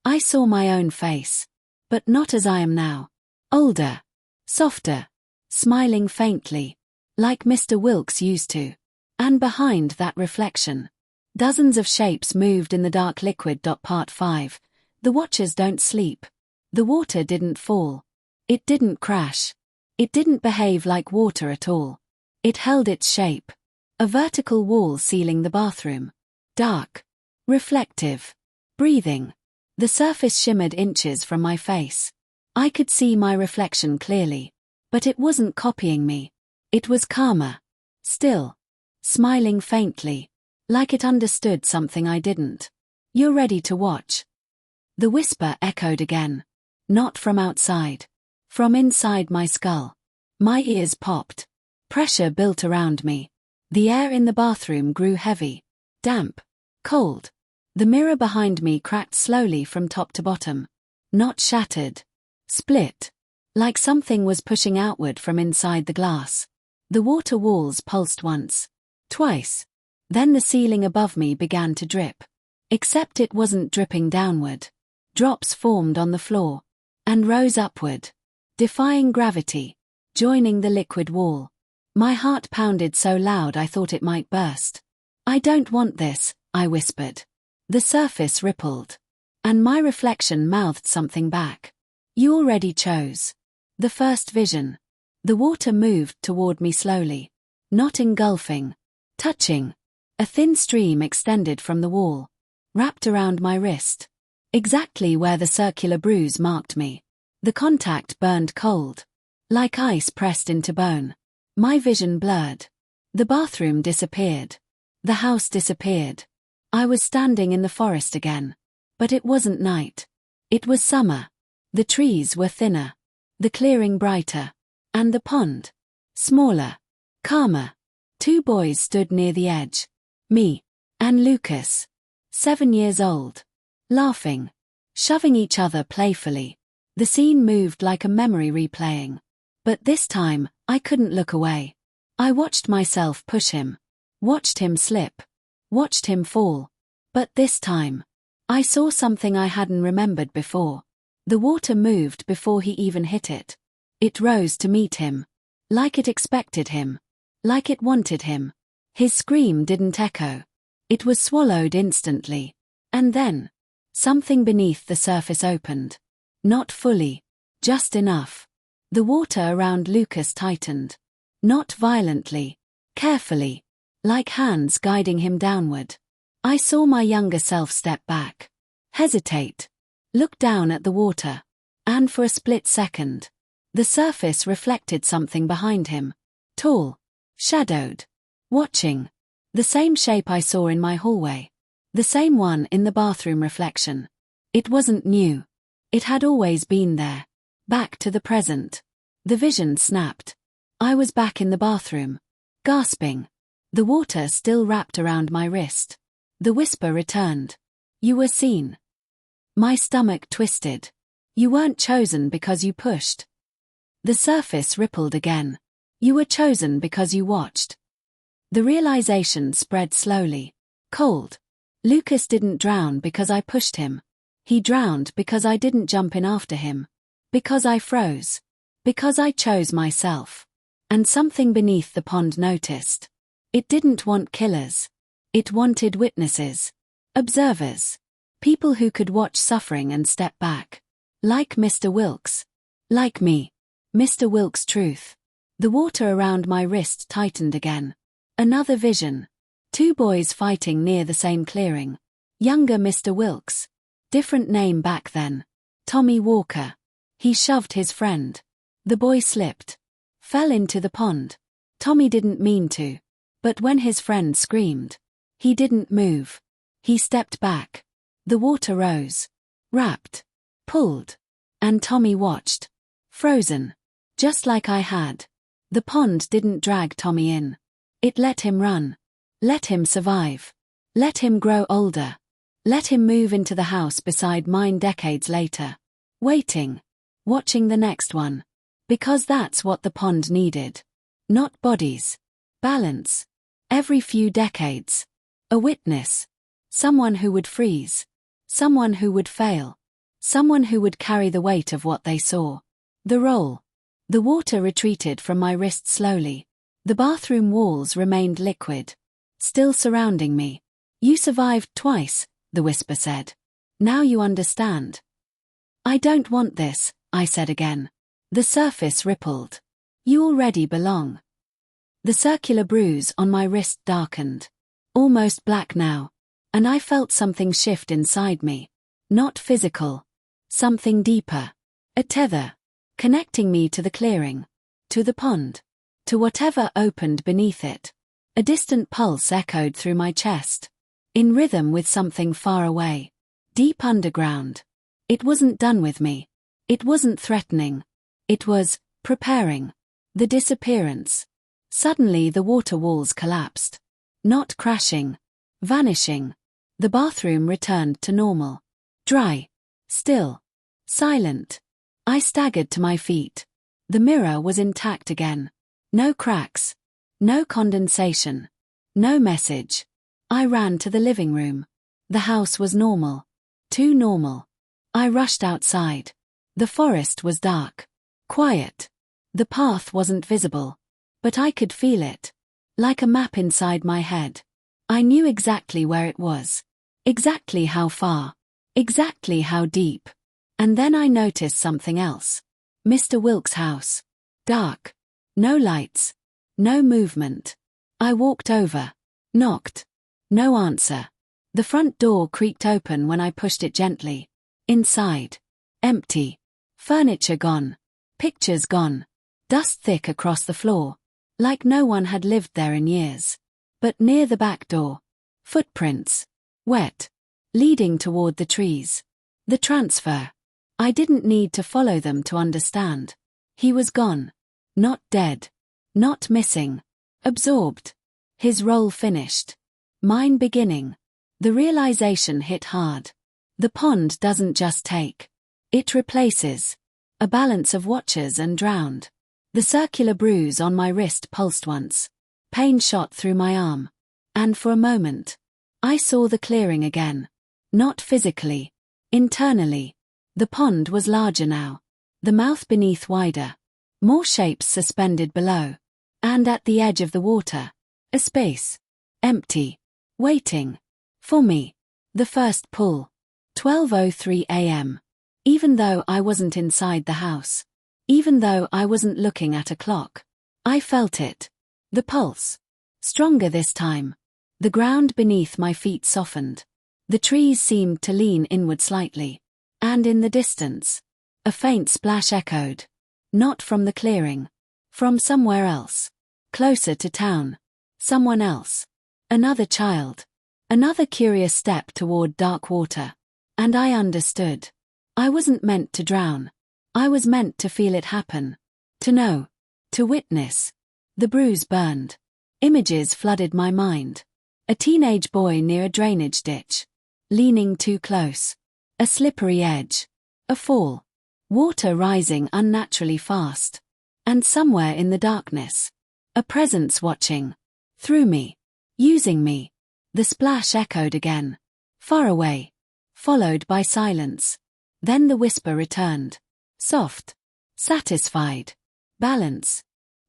I saw my own face. But not as I am now. Older. Softer. Smiling faintly. Like Mr. Wilkes used to. And behind that reflection, dozens of shapes moved in the dark liquid. Part 5. The watchers don't sleep. The water didn't fall. It didn't crash. It didn't behave like water at all. It held its shape. A vertical wall sealing the bathroom. Dark. Reflective. Breathing. The surface shimmered inches from my face. I could see my reflection clearly. But it wasn't copying me. It was calmer. Still. Smiling faintly. Like it understood something I didn't. You're ready to watch. The whisper echoed again. Not from outside. From inside my skull. My ears popped. Pressure built around me. The air in the bathroom grew heavy. Damp. Cold. The mirror behind me cracked slowly from top to bottom. Not shattered. Split. Like something was pushing outward from inside the glass. The water walls pulsed once. Twice. Then the ceiling above me began to drip. Except it wasn't dripping downward. Drops formed on the floor. And rose upward. Defying gravity. Joining the liquid wall. My heart pounded so loud I thought it might burst. I don't want this, I whispered. The surface rippled. And my reflection mouthed something back. You already chose. The first vision. The water moved toward me slowly. Not engulfing. Touching. A thin stream extended from the wall. Wrapped around my wrist. Exactly where the circular bruise marked me. The contact burned cold. Like ice pressed into bone. My vision blurred. The bathroom disappeared. The house disappeared. I was standing in the forest again. But it wasn't night. It was summer. The trees were thinner. The clearing brighter. And the pond. Smaller. Calmer. 2 boys stood near the edge. Me. And Lucas. 7 years old. Laughing. Shoving each other playfully. The scene moved like a memory replaying. But this time, I couldn't look away. I watched myself push him. Watched him slip. Watched him fall. But this time, I saw something I hadn't remembered before. The water moved before he even hit it. It rose to meet him. Like it expected him. Like it wanted him. His scream didn't echo. It was swallowed instantly. And then, something beneath the surface opened. Not fully. Just enough. The water around Lucas tightened. Not violently, carefully, like hands guiding him downward. I saw my younger self step back, hesitate, look down at the water, and for a split second, the surface reflected something behind him. Tall, shadowed, watching. The same shape I saw in my hallway. The same one in the bathroom reflection. It wasn't new. It had always been there. Back to the present. The vision snapped. I was back in the bathroom, gasping. The water still wrapped around my wrist. The whisper returned. You were seen. My stomach twisted. You weren't chosen because you pushed. The surface rippled again. You were chosen because you watched. The realization spread slowly. Cold. Lucas didn't drown because I pushed him. He drowned because I didn't jump in after him. Because I froze. Because I chose myself. And something beneath the pond noticed. It didn't want killers. It wanted witnesses. Observers. People who could watch suffering and step back. Like Mr. Wilkes. Like me. Mr. Wilkes' truth. The water around my wrist tightened again. Another vision. 2 boys fighting near the same clearing. Younger Mr. Wilkes. Different name back then. Tommy Walker. He shoved his friend. The boy slipped. Fell into the pond. Tommy didn't mean to. But when his friend screamed, he didn't move. He stepped back. The water rose. Wrapped. Pulled. And Tommy watched. Frozen. Just like I had. The pond didn't drag Tommy in. It let him run. Let him survive. Let him grow older. Let him move into the house beside mine decades later. Waiting. Watching the next one. Because that's what the pond needed. Not bodies. Balance. Every few decades. A witness. Someone who would freeze. Someone who would fail. Someone who would carry the weight of what they saw. The roll. The water retreated from my wrist slowly. The bathroom walls remained liquid. Still surrounding me. You survived twice, the whisper said. Now you understand. I don't want this, I said again. The surface rippled. You already belong. The circular bruise on my wrist darkened. Almost black now. And I felt something shift inside me. Not physical. Something deeper. A tether. Connecting me to the clearing. To the pond. To whatever opened beneath it. A distant pulse echoed through my chest. In rhythm with something far away. Deep underground. It wasn't done with me. It wasn't threatening. It was preparing. The disappearance. Suddenly the water walls collapsed. Not crashing. Vanishing. The bathroom returned to normal. Dry. Still. Silent. I staggered to my feet. The mirror was intact again. No cracks. No condensation. No message. I ran to the living room. The house was normal. Too normal. I rushed outside. The forest was dark. Quiet. The path wasn't visible. But I could feel it. Like a map inside my head. I knew exactly where it was. Exactly how far. Exactly how deep. And then I noticed something else. Mr. Wilkes' house. Dark. No lights. No movement. I walked over. Knocked. No answer. The front door creaked open when I pushed it gently. Inside. Empty. Furniture gone. Pictures gone. Dust thick across the floor. Like no one had lived there in years. But near the back door. Footprints. Wet. Leading toward the trees. The transfer. I didn't need to follow them to understand. He was gone. Not dead. Not missing. Absorbed. His role finished. Mine beginning. The realization hit hard. The pond doesn't just take. It replaces. A balance of watchers and drowned. The circular bruise on my wrist pulsed once. Pain shot through my arm. And for a moment, I saw the clearing again. Not physically. Internally. The pond was larger now. The mouth beneath wider. More shapes suspended below. And at the edge of the water. A space. Empty. Waiting. For me. The first pull. 12:03 a.m. Even though I wasn't inside the house. Even though I wasn't looking at a clock. I felt it. The pulse. Stronger this time. The ground beneath my feet softened. The trees seemed to lean inward slightly. And in the distance, a faint splash echoed. Not from the clearing. From somewhere else. Closer to town. Someone else. Another child. Another curious step toward dark water. And I understood. I wasn't meant to drown. I was meant to feel it happen. To know. To witness. The bruise burned. Images flooded my mind. A teenage boy near a drainage ditch. Leaning too close. A slippery edge. A fall. Water rising unnaturally fast. And somewhere in the darkness, a presence watching. Through me. Using me. The splash echoed again. Far away. Followed by silence. Then the whisper returned. Soft. Satisfied. Balance.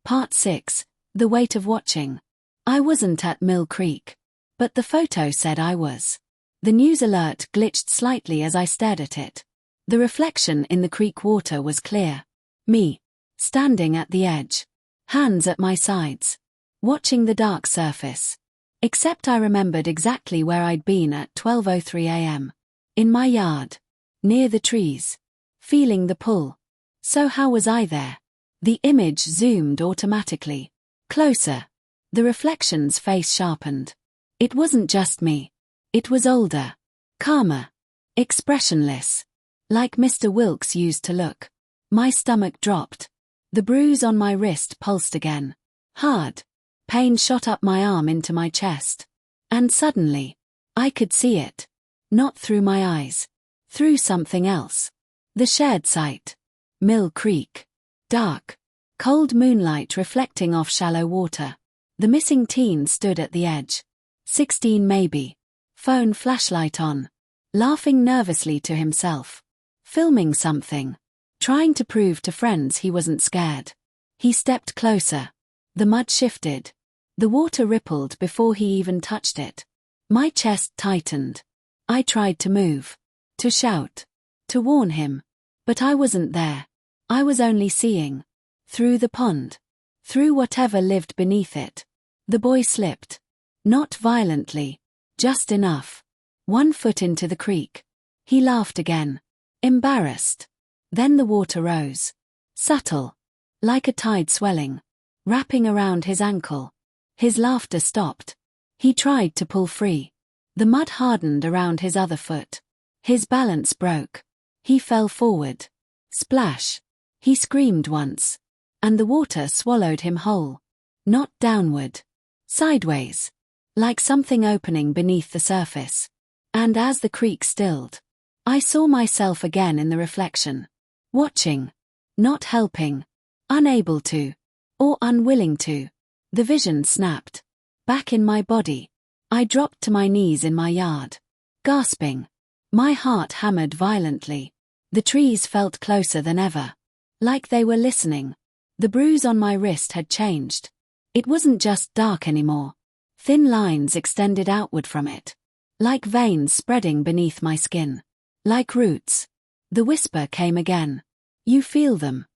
Part 6. The weight of watching. I wasn't at Mill Creek. But the photo said I was. The news alert glitched slightly as I stared at it. The reflection in the creek water was clear. Me. Standing at the edge. Hands at my sides. Watching the dark surface. Except I remembered exactly where I'd been at 12:03 a.m. In my yard. Near the trees. Feeling the pull. So how was I there? The image zoomed automatically. Closer. The reflection's face sharpened. It wasn't just me. It was older. Calmer. Expressionless. Like Mr. Wilkes used to look. My stomach dropped. The bruise on my wrist pulsed again. Hard. Pain shot up my arm into my chest. And suddenly, I could see it. Not through my eyes. Through something else. The shared sight. Mill Creek. Dark. Cold moonlight reflecting off shallow water. The missing teen stood at the edge. 16 maybe. Phone flashlight on. Laughing nervously to himself. Filming something. Trying to prove to friends he wasn't scared. He stepped closer. The mud shifted. The water rippled before he even touched it. My chest tightened. I tried to move. To shout. To warn him. But I wasn't there. I was only seeing. Through the pond. Through whatever lived beneath it. The boy slipped. Not violently. Just enough. 1 foot into the creek. He laughed again. Embarrassed. Then the water rose. Subtle. Like a tide swelling. Wrapping around his ankle. His laughter stopped. He tried to pull free. The mud hardened around his other foot. His balance broke. He fell forward. Splash. He screamed once. And the water swallowed him whole. Not downward. Sideways. Like something opening beneath the surface. And as the creek stilled, I saw myself again in the reflection. Watching. Not helping. Unable to. Or unwilling to. The vision snapped. Back in my body. I dropped to my knees in my yard. Gasping. My heart hammered violently. The trees felt closer than ever. Like they were listening. The bruise on my wrist had changed. It wasn't just dark anymore. Thin lines extended outward from it. Like veins spreading beneath my skin. Like roots. The whisper came again. You feel them.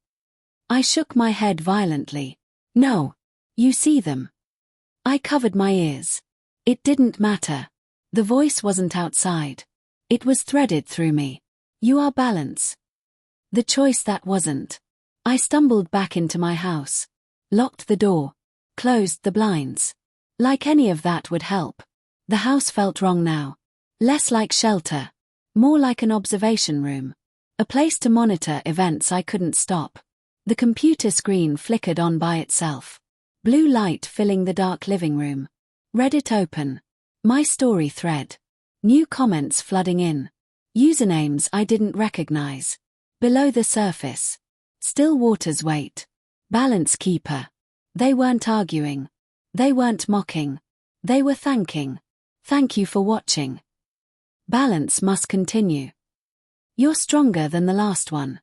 I shook my head violently. No. You see them. I covered my ears. It didn't matter. The voice wasn't outside. It was threaded through me. You are balance. The choice that wasn't. I stumbled back into my house. Locked the door. Closed the blinds. Like any of that would help. The house felt wrong now. Less like shelter. More like an observation room. A place to monitor events I couldn't stop. The computer screen flickered on by itself. Blue light filling the dark living room. Reddit open. My story thread. New comments flooding in. Usernames I didn't recognize. Below the surface. Still waters wait. Balance keeper. They weren't arguing. They weren't mocking. They were thanking. Thank you for watching. Balance must continue. You're stronger than the last one.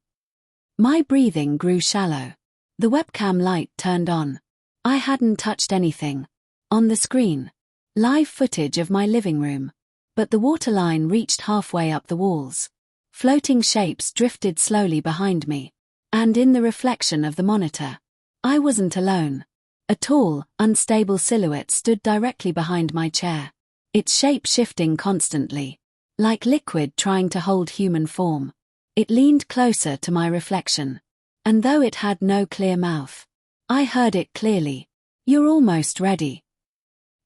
My breathing grew shallow. The webcam light turned on. I hadn't touched anything. On the screen. Live footage of my living room. But the waterline reached halfway up the walls. Floating shapes drifted slowly behind me. And in the reflection of the monitor, I wasn't alone. A tall, unstable silhouette stood directly behind my chair, its shape shifting constantly, like liquid trying to hold human form. It leaned closer to my reflection, and though it had no clear mouth, I heard it clearly. "You're almost ready."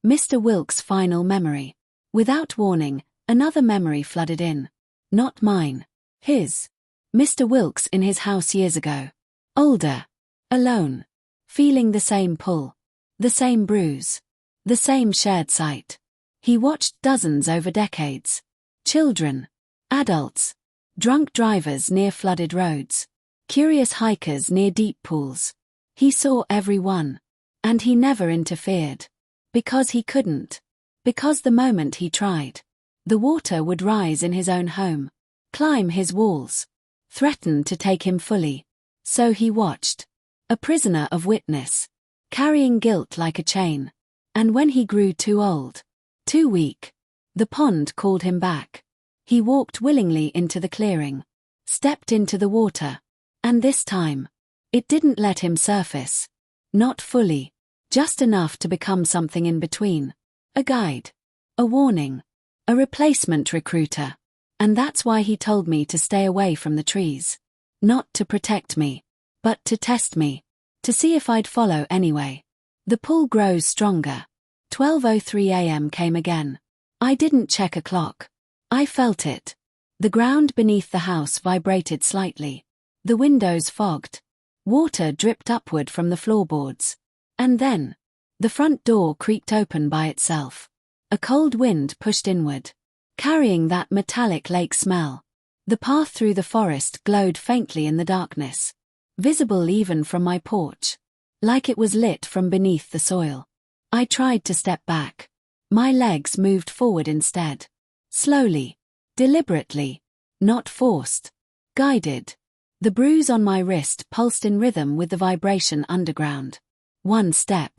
Mr. Wilkes' final memory. Without warning, another memory flooded in. Not mine. His. Mr. Wilkes in his house years ago. Older. Alone. Feeling the same pull. The same bruise. The same shared sight. He watched dozens over decades. Children. Adults. Drunk drivers near flooded roads. Curious hikers near deep pools. He saw every one. And he never interfered. Because he couldn't. Because the moment he tried, the water would rise in his own home, climb his walls, threaten to take him fully. So he watched. A prisoner of witness, carrying guilt like a chain. And when he grew too old, too weak, the pond called him back. He walked willingly into the clearing, stepped into the water, and this time, it didn't let him surface. Not fully, just enough to become something in between. A guide, a warning, a replacement recruiter. And that's why he told me to stay away from the trees. Not to protect me, but to test me, to see if I'd follow anyway. The pull grows stronger. 12:03 a.m. came again. I didn't check a clock. I felt it. The ground beneath the house vibrated slightly. The windows fogged. Water dripped upward from the floorboards. And then, the front door creaked open by itself. A cold wind pushed inward, carrying that metallic lake smell. The path through the forest glowed faintly in the darkness, visible even from my porch, like it was lit from beneath the soil. I tried to step back. My legs moved forward instead. Slowly, deliberately, not forced, guided. The bruise on my wrist pulsed in rhythm with the vibration underground. 1 step.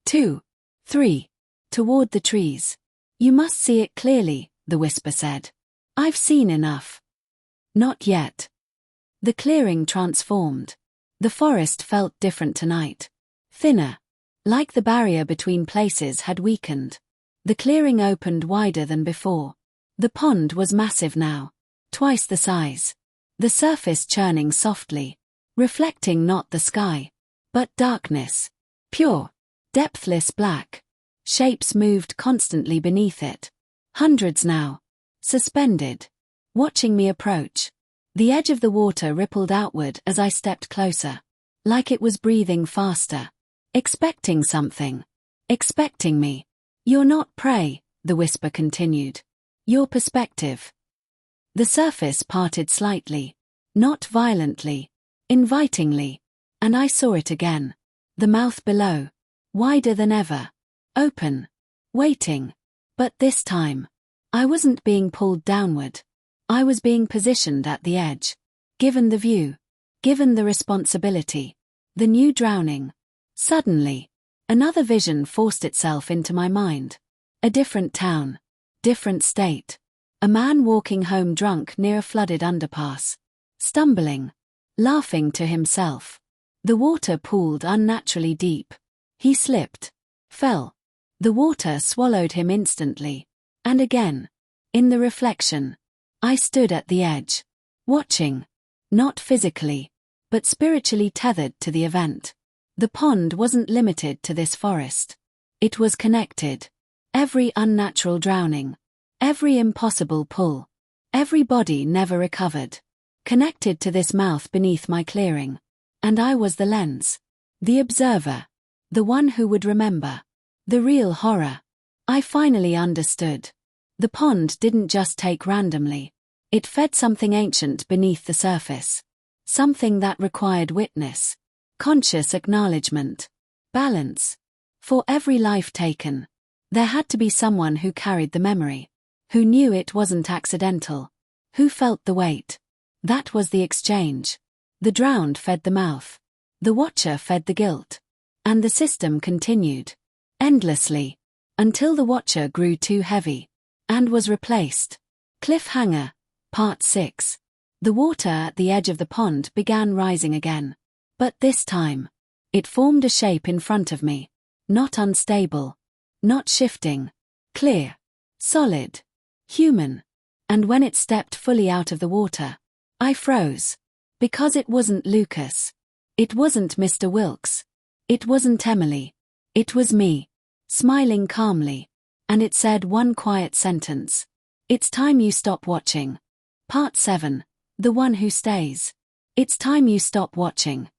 2. 3. Toward the trees. "You must see it clearly," the whisper said. "I've seen enough." Not yet. The clearing transformed. The forest felt different tonight. Thinner. Like the barrier between places had weakened. The clearing opened wider than before. The pond was massive now. Twice the size. The surface churning softly. Reflecting not the sky, but darkness. Pure. Depthless black. Shapes moved constantly beneath it. Hundreds now. Suspended. Watching me approach. The edge of the water rippled outward as I stepped closer. Like it was breathing faster. Expecting something. Expecting me. "You're not prey," the whisper continued. "Your perspective." The surface parted slightly. Not violently. Invitingly. And I saw it again. The mouth below. Wider than ever. Open. Waiting. But this time, I wasn't being pulled downward. I was being positioned at the edge. Given the view. Given the responsibility. The new drowning. Suddenly, another vision forced itself into my mind. A different town. Different state. A man walking home drunk near a flooded underpass. Stumbling. Laughing to himself. The water pooled unnaturally deep. He slipped. Fell. The water swallowed him instantly. And again. In the reflection. I stood at the edge. Watching. Not physically, but spiritually tethered to the event. The pond wasn't limited to this forest. It was connected. Every unnatural drowning. Every impossible pull. Every body never recovered. Connected to this mouth beneath my clearing. And I was the lens. The observer. The one who would remember. The real horror. I finally understood. The pond didn't just take randomly. It fed something ancient beneath the surface. Something that required witness. Conscious acknowledgement. Balance. For every life taken, there had to be someone who carried the memory. Who knew it wasn't accidental. Who felt the weight. That was the exchange. The drowned fed the mouth. The watcher fed the guilt. And the system continued. Endlessly. Until the watcher grew too heavy. And was replaced. Cliffhanger. Part 6. The water at the edge of the pond began rising again. But this time, It formed a shape in front of me. Not unstable. Not shifting. Clear. Solid. Human. And when it stepped fully out of the water, I froze. Because it wasn't Lucas. It wasn't Mr. Wilkes. It wasn't Emily. It was me. Smiling calmly. And it said one quiet sentence. It's time you stop watching. Part 7. The one who stays. It's time you stop watching.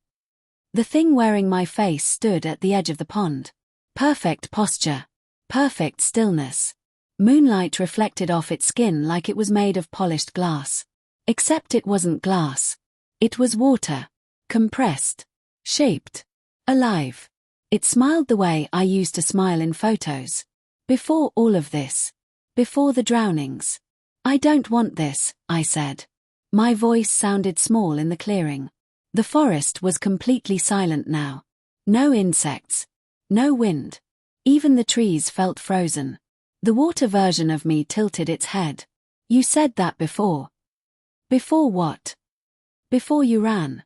The thing wearing my face stood at the edge of the pond. Perfect posture. Perfect stillness. Moonlight reflected off its skin like it was made of polished glass. Except it wasn't glass. It was water. Compressed. Shaped. Alive. It smiled the way I used to smile in photos. Before all of this. Before the drownings. I don't want this, I said. My voice sounded small in the clearing. The forest was completely silent now. No insects. No wind. Even the trees felt frozen. The water version of me tilted its head. You said that before. Before what? Before you ran.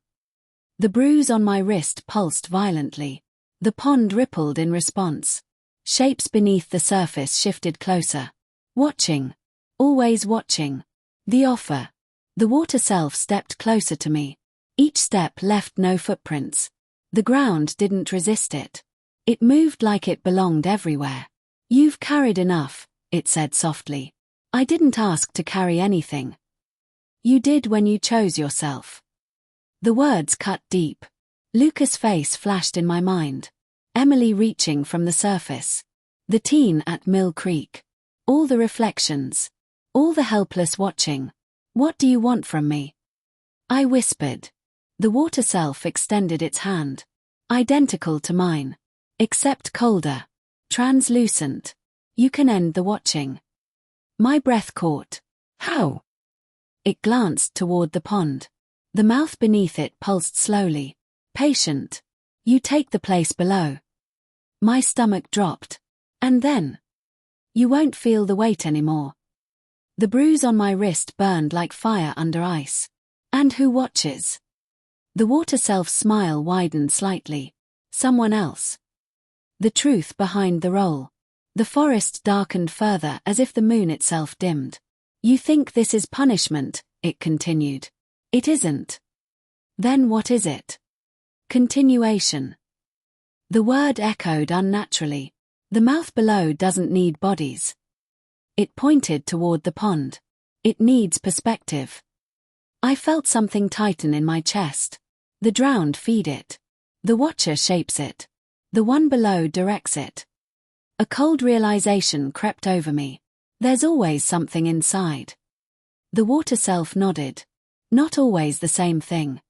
The bruise on my wrist pulsed violently. The pond rippled in response. Shapes beneath the surface shifted closer. Watching. Always watching. The offer. The water self stepped closer to me. Each step left no footprints. The ground didn't resist it. It moved like it belonged everywhere. You've carried enough, it said softly. I didn't ask to carry anything. You did when you chose yourself. The words cut deep. Lucas' face flashed in my mind. Emily reaching from the surface. The teen at Mill Creek. All the reflections. All the helpless watching. What do you want from me? I whispered. The water self extended its hand. Identical to mine. Except colder. Translucent. You can end the watching. My breath caught. How? It glanced toward the pond. The mouth beneath it pulsed slowly. Patient. You take the place below. My stomach dropped. And then? You won't feel the weight anymore. The bruise on my wrist burned like fire under ice. And who watches? The water self's smile widened slightly. Someone else. The truth behind the role. The forest darkened further as if the moon itself dimmed. You think this is punishment, it continued. It isn't. Then what is it? Continuation. The word echoed unnaturally. The mouth below doesn't need bodies. It pointed toward the pond. It needs perspective. I felt something tighten in my chest. The drowned feed it. The watcher shapes it. The one below directs it. A cold realization crept over me. There's always something inside. The water self nodded. Not always the same thing.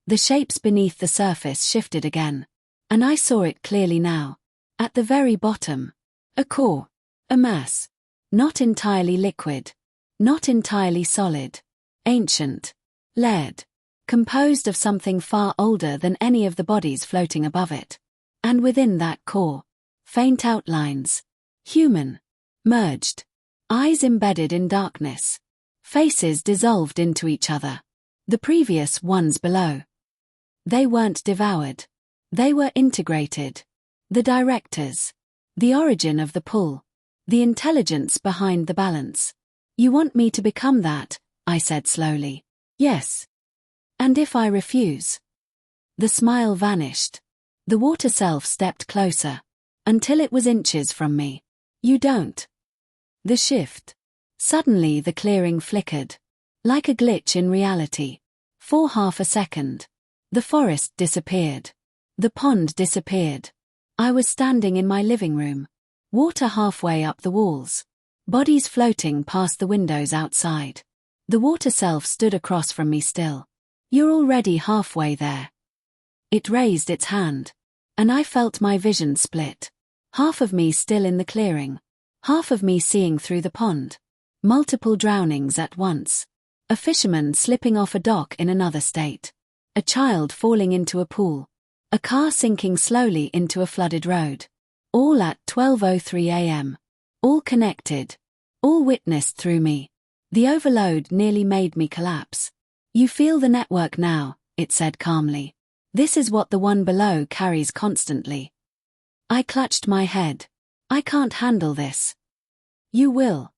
The shapes beneath the surface shifted again. And I saw it clearly now. At the very bottom. A core. A mass. Not entirely liquid. Not entirely solid. Ancient. Layered. Composed of something far older than any of the bodies floating above it. And within that core. Faint outlines. Human. Merged. Eyes embedded in darkness. Faces dissolved into each other. The previous ones below. They weren't devoured. They were integrated. The directors. The origin of the pull. The intelligence behind the balance. You want me to become that, I said slowly. Yes. And if I refuse? The smile vanished. The water self stepped closer. Until it was inches from me. You don't. The shift. Suddenly the clearing flickered. Like a glitch in reality. For half a second. The forest disappeared. The pond disappeared. I was standing in my living room. Water halfway up the walls. Bodies floating past the windows outside. The water self stood across from me still. You're already halfway there. It raised its hand. And I felt my vision split. Half of me still in the clearing. Half of me seeing through the pond. Multiple drownings at once. A fisherman slipping off a dock in another state. A child falling into a pool. A car sinking slowly into a flooded road. All at 12:03 a.m. All connected. All witnessed through me. The overload nearly made me collapse. You feel the network now, it said calmly. This is what the one below carries constantly. I clutched my head. I can't handle this. You will.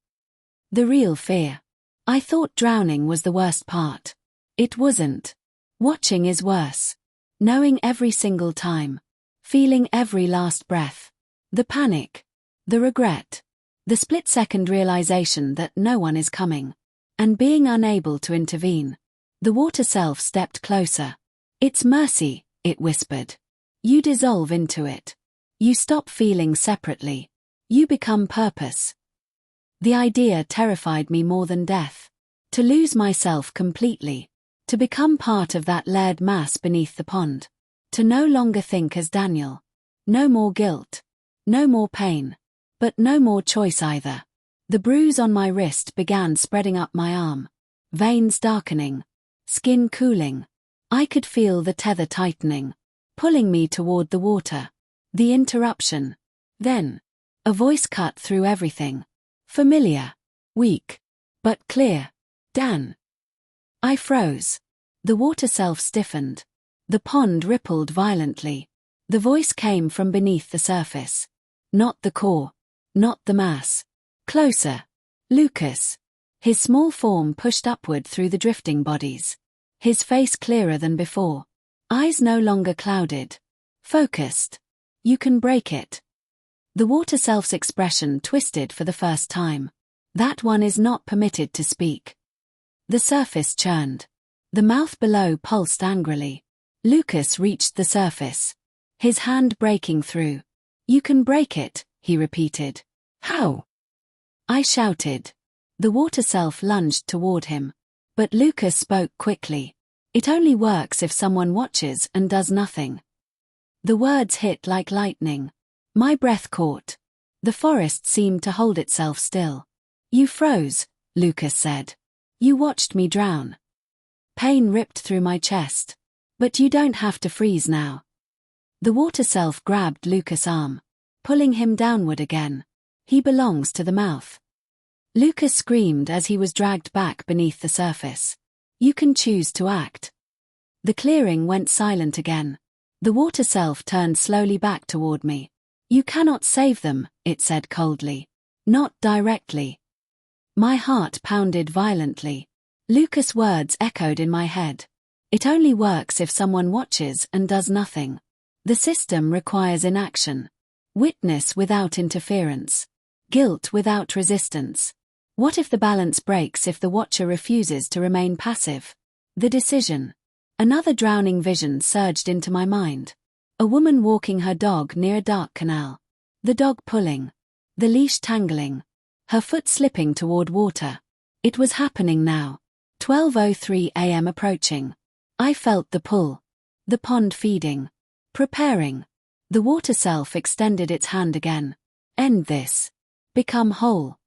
The real fear. I thought drowning was the worst part. It wasn't. Watching is worse. Knowing every single time. Feeling every last breath. The panic. The regret. The split-second realization that no one is coming. And being unable to intervene. The water self stepped closer. It's mercy, it whispered. You dissolve into it. You stop feeling separately. You become purpose. The idea terrified me more than death. To lose myself completely. To become part of that layered mass beneath the pond. To no longer think as Daniel. No more guilt. No more pain. But no more choice either. The bruise on my wrist began spreading up my arm. Veins darkening. Skin cooling. I could feel the tether tightening. Pulling me toward the water. The interruption. Then. A voice cut through everything. Familiar. Weak. But clear. Dan. I froze. The water self stiffened. The pond rippled violently. The voice came from beneath the surface. Not the core. Not the mass. Closer. Lucas. His small form pushed upward through the drifting bodies. His face clearer than before. Eyes no longer clouded. Focused. You can break it. The water self's expression twisted for the first time. That one is not permitted to speak. The surface churned. The mouth below pulsed angrily. Lucas reached the surface. His hand breaking through. You can break it, he repeated. How? I shouted. The water self lunged toward him. But Lucas spoke quickly. It only works if someone watches and does nothing. The words hit like lightning. My breath caught. The forest seemed to hold itself still. You froze, Lucas said. You watched me drown. Pain ripped through my chest. But you don't have to freeze now. The water self grabbed Lucas' arm, pulling him downward again. He belongs to the mouth. Lucas screamed as he was dragged back beneath the surface. You can choose to act. The clearing went silent again. The water self turned slowly back toward me. You cannot save them, it said coldly. Not directly. My heart pounded violently. Lucas' words echoed in my head. It only works if someone watches and does nothing. The system requires inaction. Witness without interference. Guilt without resistance. What if the balance breaks if the watcher refuses to remain passive? The decision. Another drowning vision surged into my mind. A woman walking her dog near a dark canal. The dog pulling. The leash tangling. Her foot slipping toward water. It was happening now. 12:03 a.m. approaching. I felt the pull. The pond feeding. Preparing. The water self extended its hand again. End this. Become whole.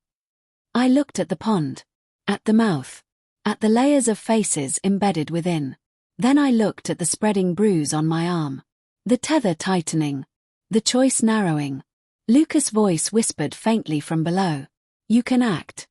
I looked at the pond. At the mouth. At the layers of faces embedded within. Then I looked at the spreading bruise on my arm. The tether tightening. The choice narrowing. Lucas' voice whispered faintly from below. You can act.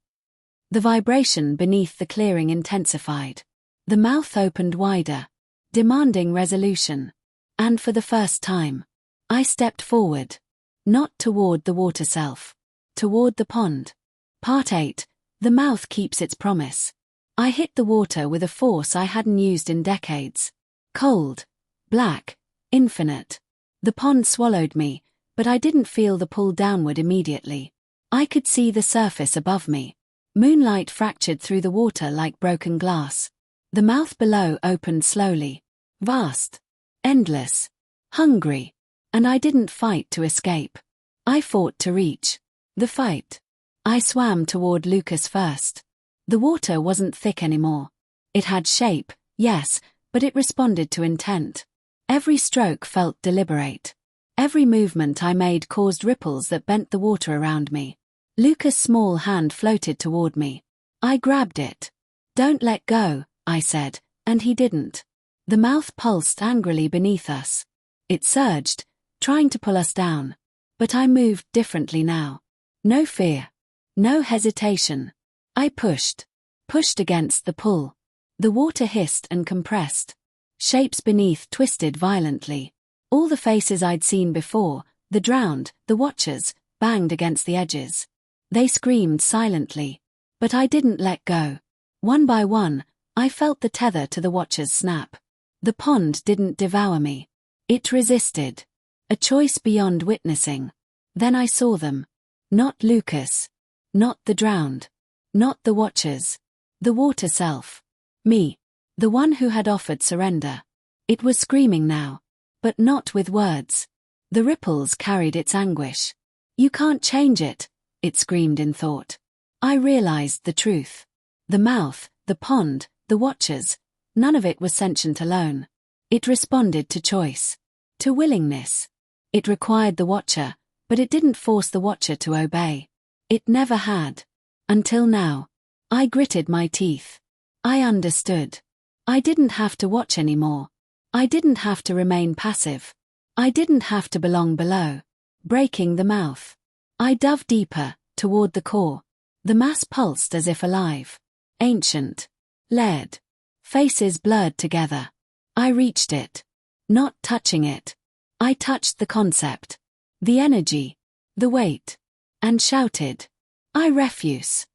The vibration beneath the clearing intensified. The mouth opened wider. Demanding resolution. And for the first time, I stepped forward. Not toward the water self. Toward the pond. Part 8. The mouth keeps its promise. I hit the water with a force I hadn't used in decades. Cold. Black. Infinite. The pond swallowed me, but I didn't feel the pull downward immediately. I could see the surface above me. Moonlight fractured through the water like broken glass. The mouth below opened slowly. Vast. Endless. Hungry. And I didn't fight to escape. I fought to reach. The fight. I swam toward Lucas first. The water wasn't thick anymore. It had shape, yes, but it responded to intent. Every stroke felt deliberate. Every movement I made caused ripples that bent the water around me. Lucas' small hand floated toward me. I grabbed it. Don't let go, I said, and he didn't. The mouth pulsed angrily beneath us. It surged, trying to pull us down. But I moved differently now. No fear. No hesitation. I pushed. Pushed against the pull. The water hissed and compressed. Shapes beneath twisted violently. All the faces I'd seen before, the drowned, the watchers, banged against the edges. They screamed silently. But I didn't let go. One by one, I felt the tether to the watchers snap. The pond didn't devour me. It resisted. A choice beyond witnessing. Then I saw them. Not Lucas. Not the drowned. Not the watchers. The water self. Me. The one who had offered surrender. It was screaming now. But not with words. The ripples carried its anguish. You can't change it, it screamed in thought. I realized the truth. The mouth, the pond, the watchers, none of it was sentient alone. It responded to choice. To willingness. It required the watcher, but it didn't force the watcher to obey. It never had. Until now. I gritted my teeth. I understood. I didn't have to watch anymore. I didn't have to remain passive. I didn't have to belong below. Breaking the mouth. I dove deeper, toward the core. The mass pulsed as if alive. Ancient. Layered. Faces blurred together. I reached it. Not touching it. I touched the concept. The energy. The weight. And shouted. I refuse.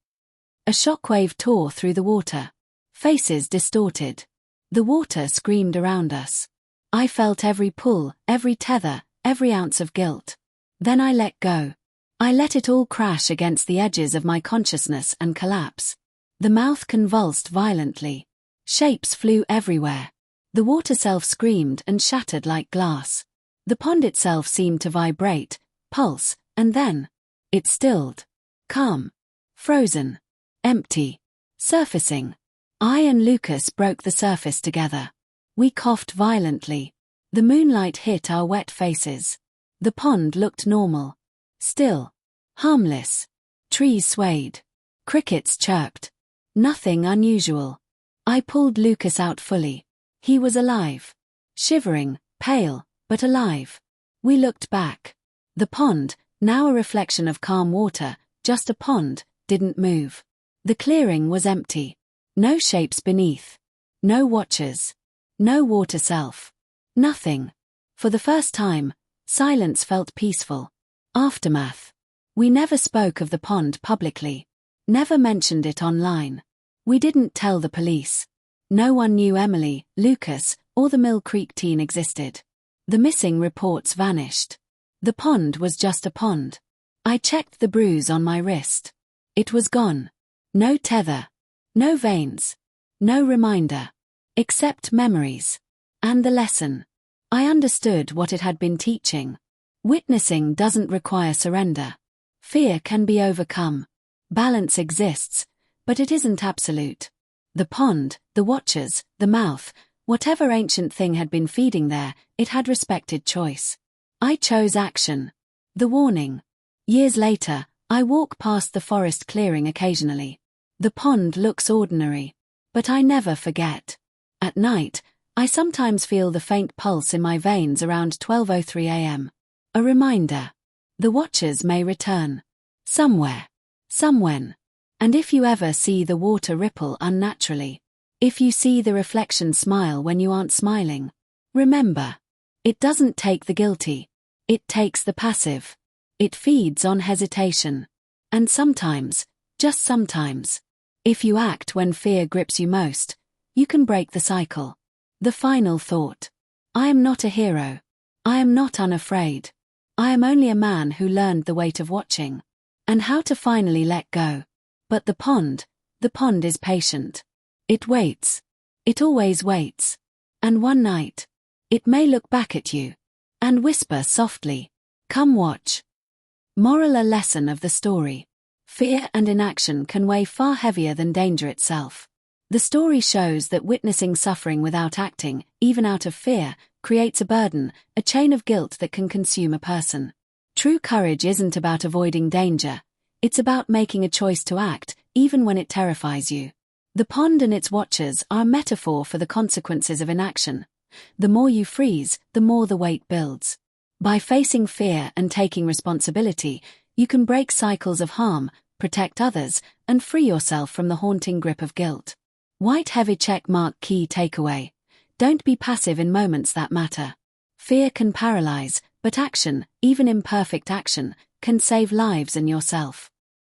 A shockwave tore through the water. Faces distorted. The water screamed around us. I felt every pull, every tether, every ounce of guilt. Then I let go. I let it all crash against the edges of my consciousness and collapse. The mouth convulsed violently. Shapes flew everywhere. The water self screamed and shattered like glass. The pond itself seemed to vibrate, pulse, and then it stilled. Calm. Frozen. Empty. Surfacing. I and Lucas broke the surface together. We coughed violently. The moonlight hit our wet faces. The pond looked normal. Still. Harmless. Trees swayed. Crickets chirped. Nothing unusual. I pulled Lucas out fully. He was alive. Shivering, pale, but alive. We looked back. The pond, now a reflection of calm water, just a pond, didn't move. The clearing was empty. No shapes beneath. No watchers. No water self. Nothing. For the first time, silence felt peaceful. Aftermath. We never spoke of the pond publicly. Never mentioned it online. We didn't tell the police. No one knew Emily, Lucas, or the Mill Creek teen existed. The missing reports vanished. The pond was just a pond. I checked the bruise on my wrist. It was gone. No tether. No veins. No reminder. Except memories. And the lesson. I understood what it had been teaching. Witnessing doesn't require surrender. Fear can be overcome. Balance exists, but it isn't absolute. The pond, the watchers, the mouth, whatever ancient thing had been feeding there, it had respected choice. I chose action. The warning. Years later, I walk past the forest clearing occasionally. The pond looks ordinary. But I never forget. At night, I sometimes feel the faint pulse in my veins around 12:03 a.m. A reminder. The watchers may return. Somewhere. Somewhen. And if you ever see the water ripple unnaturally, if you see the reflection smile when you aren't smiling, remember. It doesn't take the guilty. It takes the passive. It feeds on hesitation. And sometimes, just sometimes, if you act when fear grips you most, you can break the cycle. The final thought. I am not a hero. I am not unafraid. I am only a man who learned the weight of watching. And how to finally let go. But the pond is patient. It waits. It always waits. And one night, it may look back at you and whisper softly, "Come watch." Moral a lesson of the story. Fear and inaction can weigh far heavier than danger itself. The story shows that witnessing suffering without acting, even out of fear, creates a burden, a chain of guilt that can consume a person. True courage isn't about avoiding danger. It's about making a choice to act, even when it terrifies you. The pond and its watchers are a metaphor for the consequences of inaction. The more you freeze, the more the weight builds. By facing fear and taking responsibility, you can break cycles of harm, protect others, and free yourself from the haunting grip of guilt. White heavy check mark key takeaway. Don't be passive in moments that matter. Fear can paralyze, but action, even imperfect action, can save lives and yourself.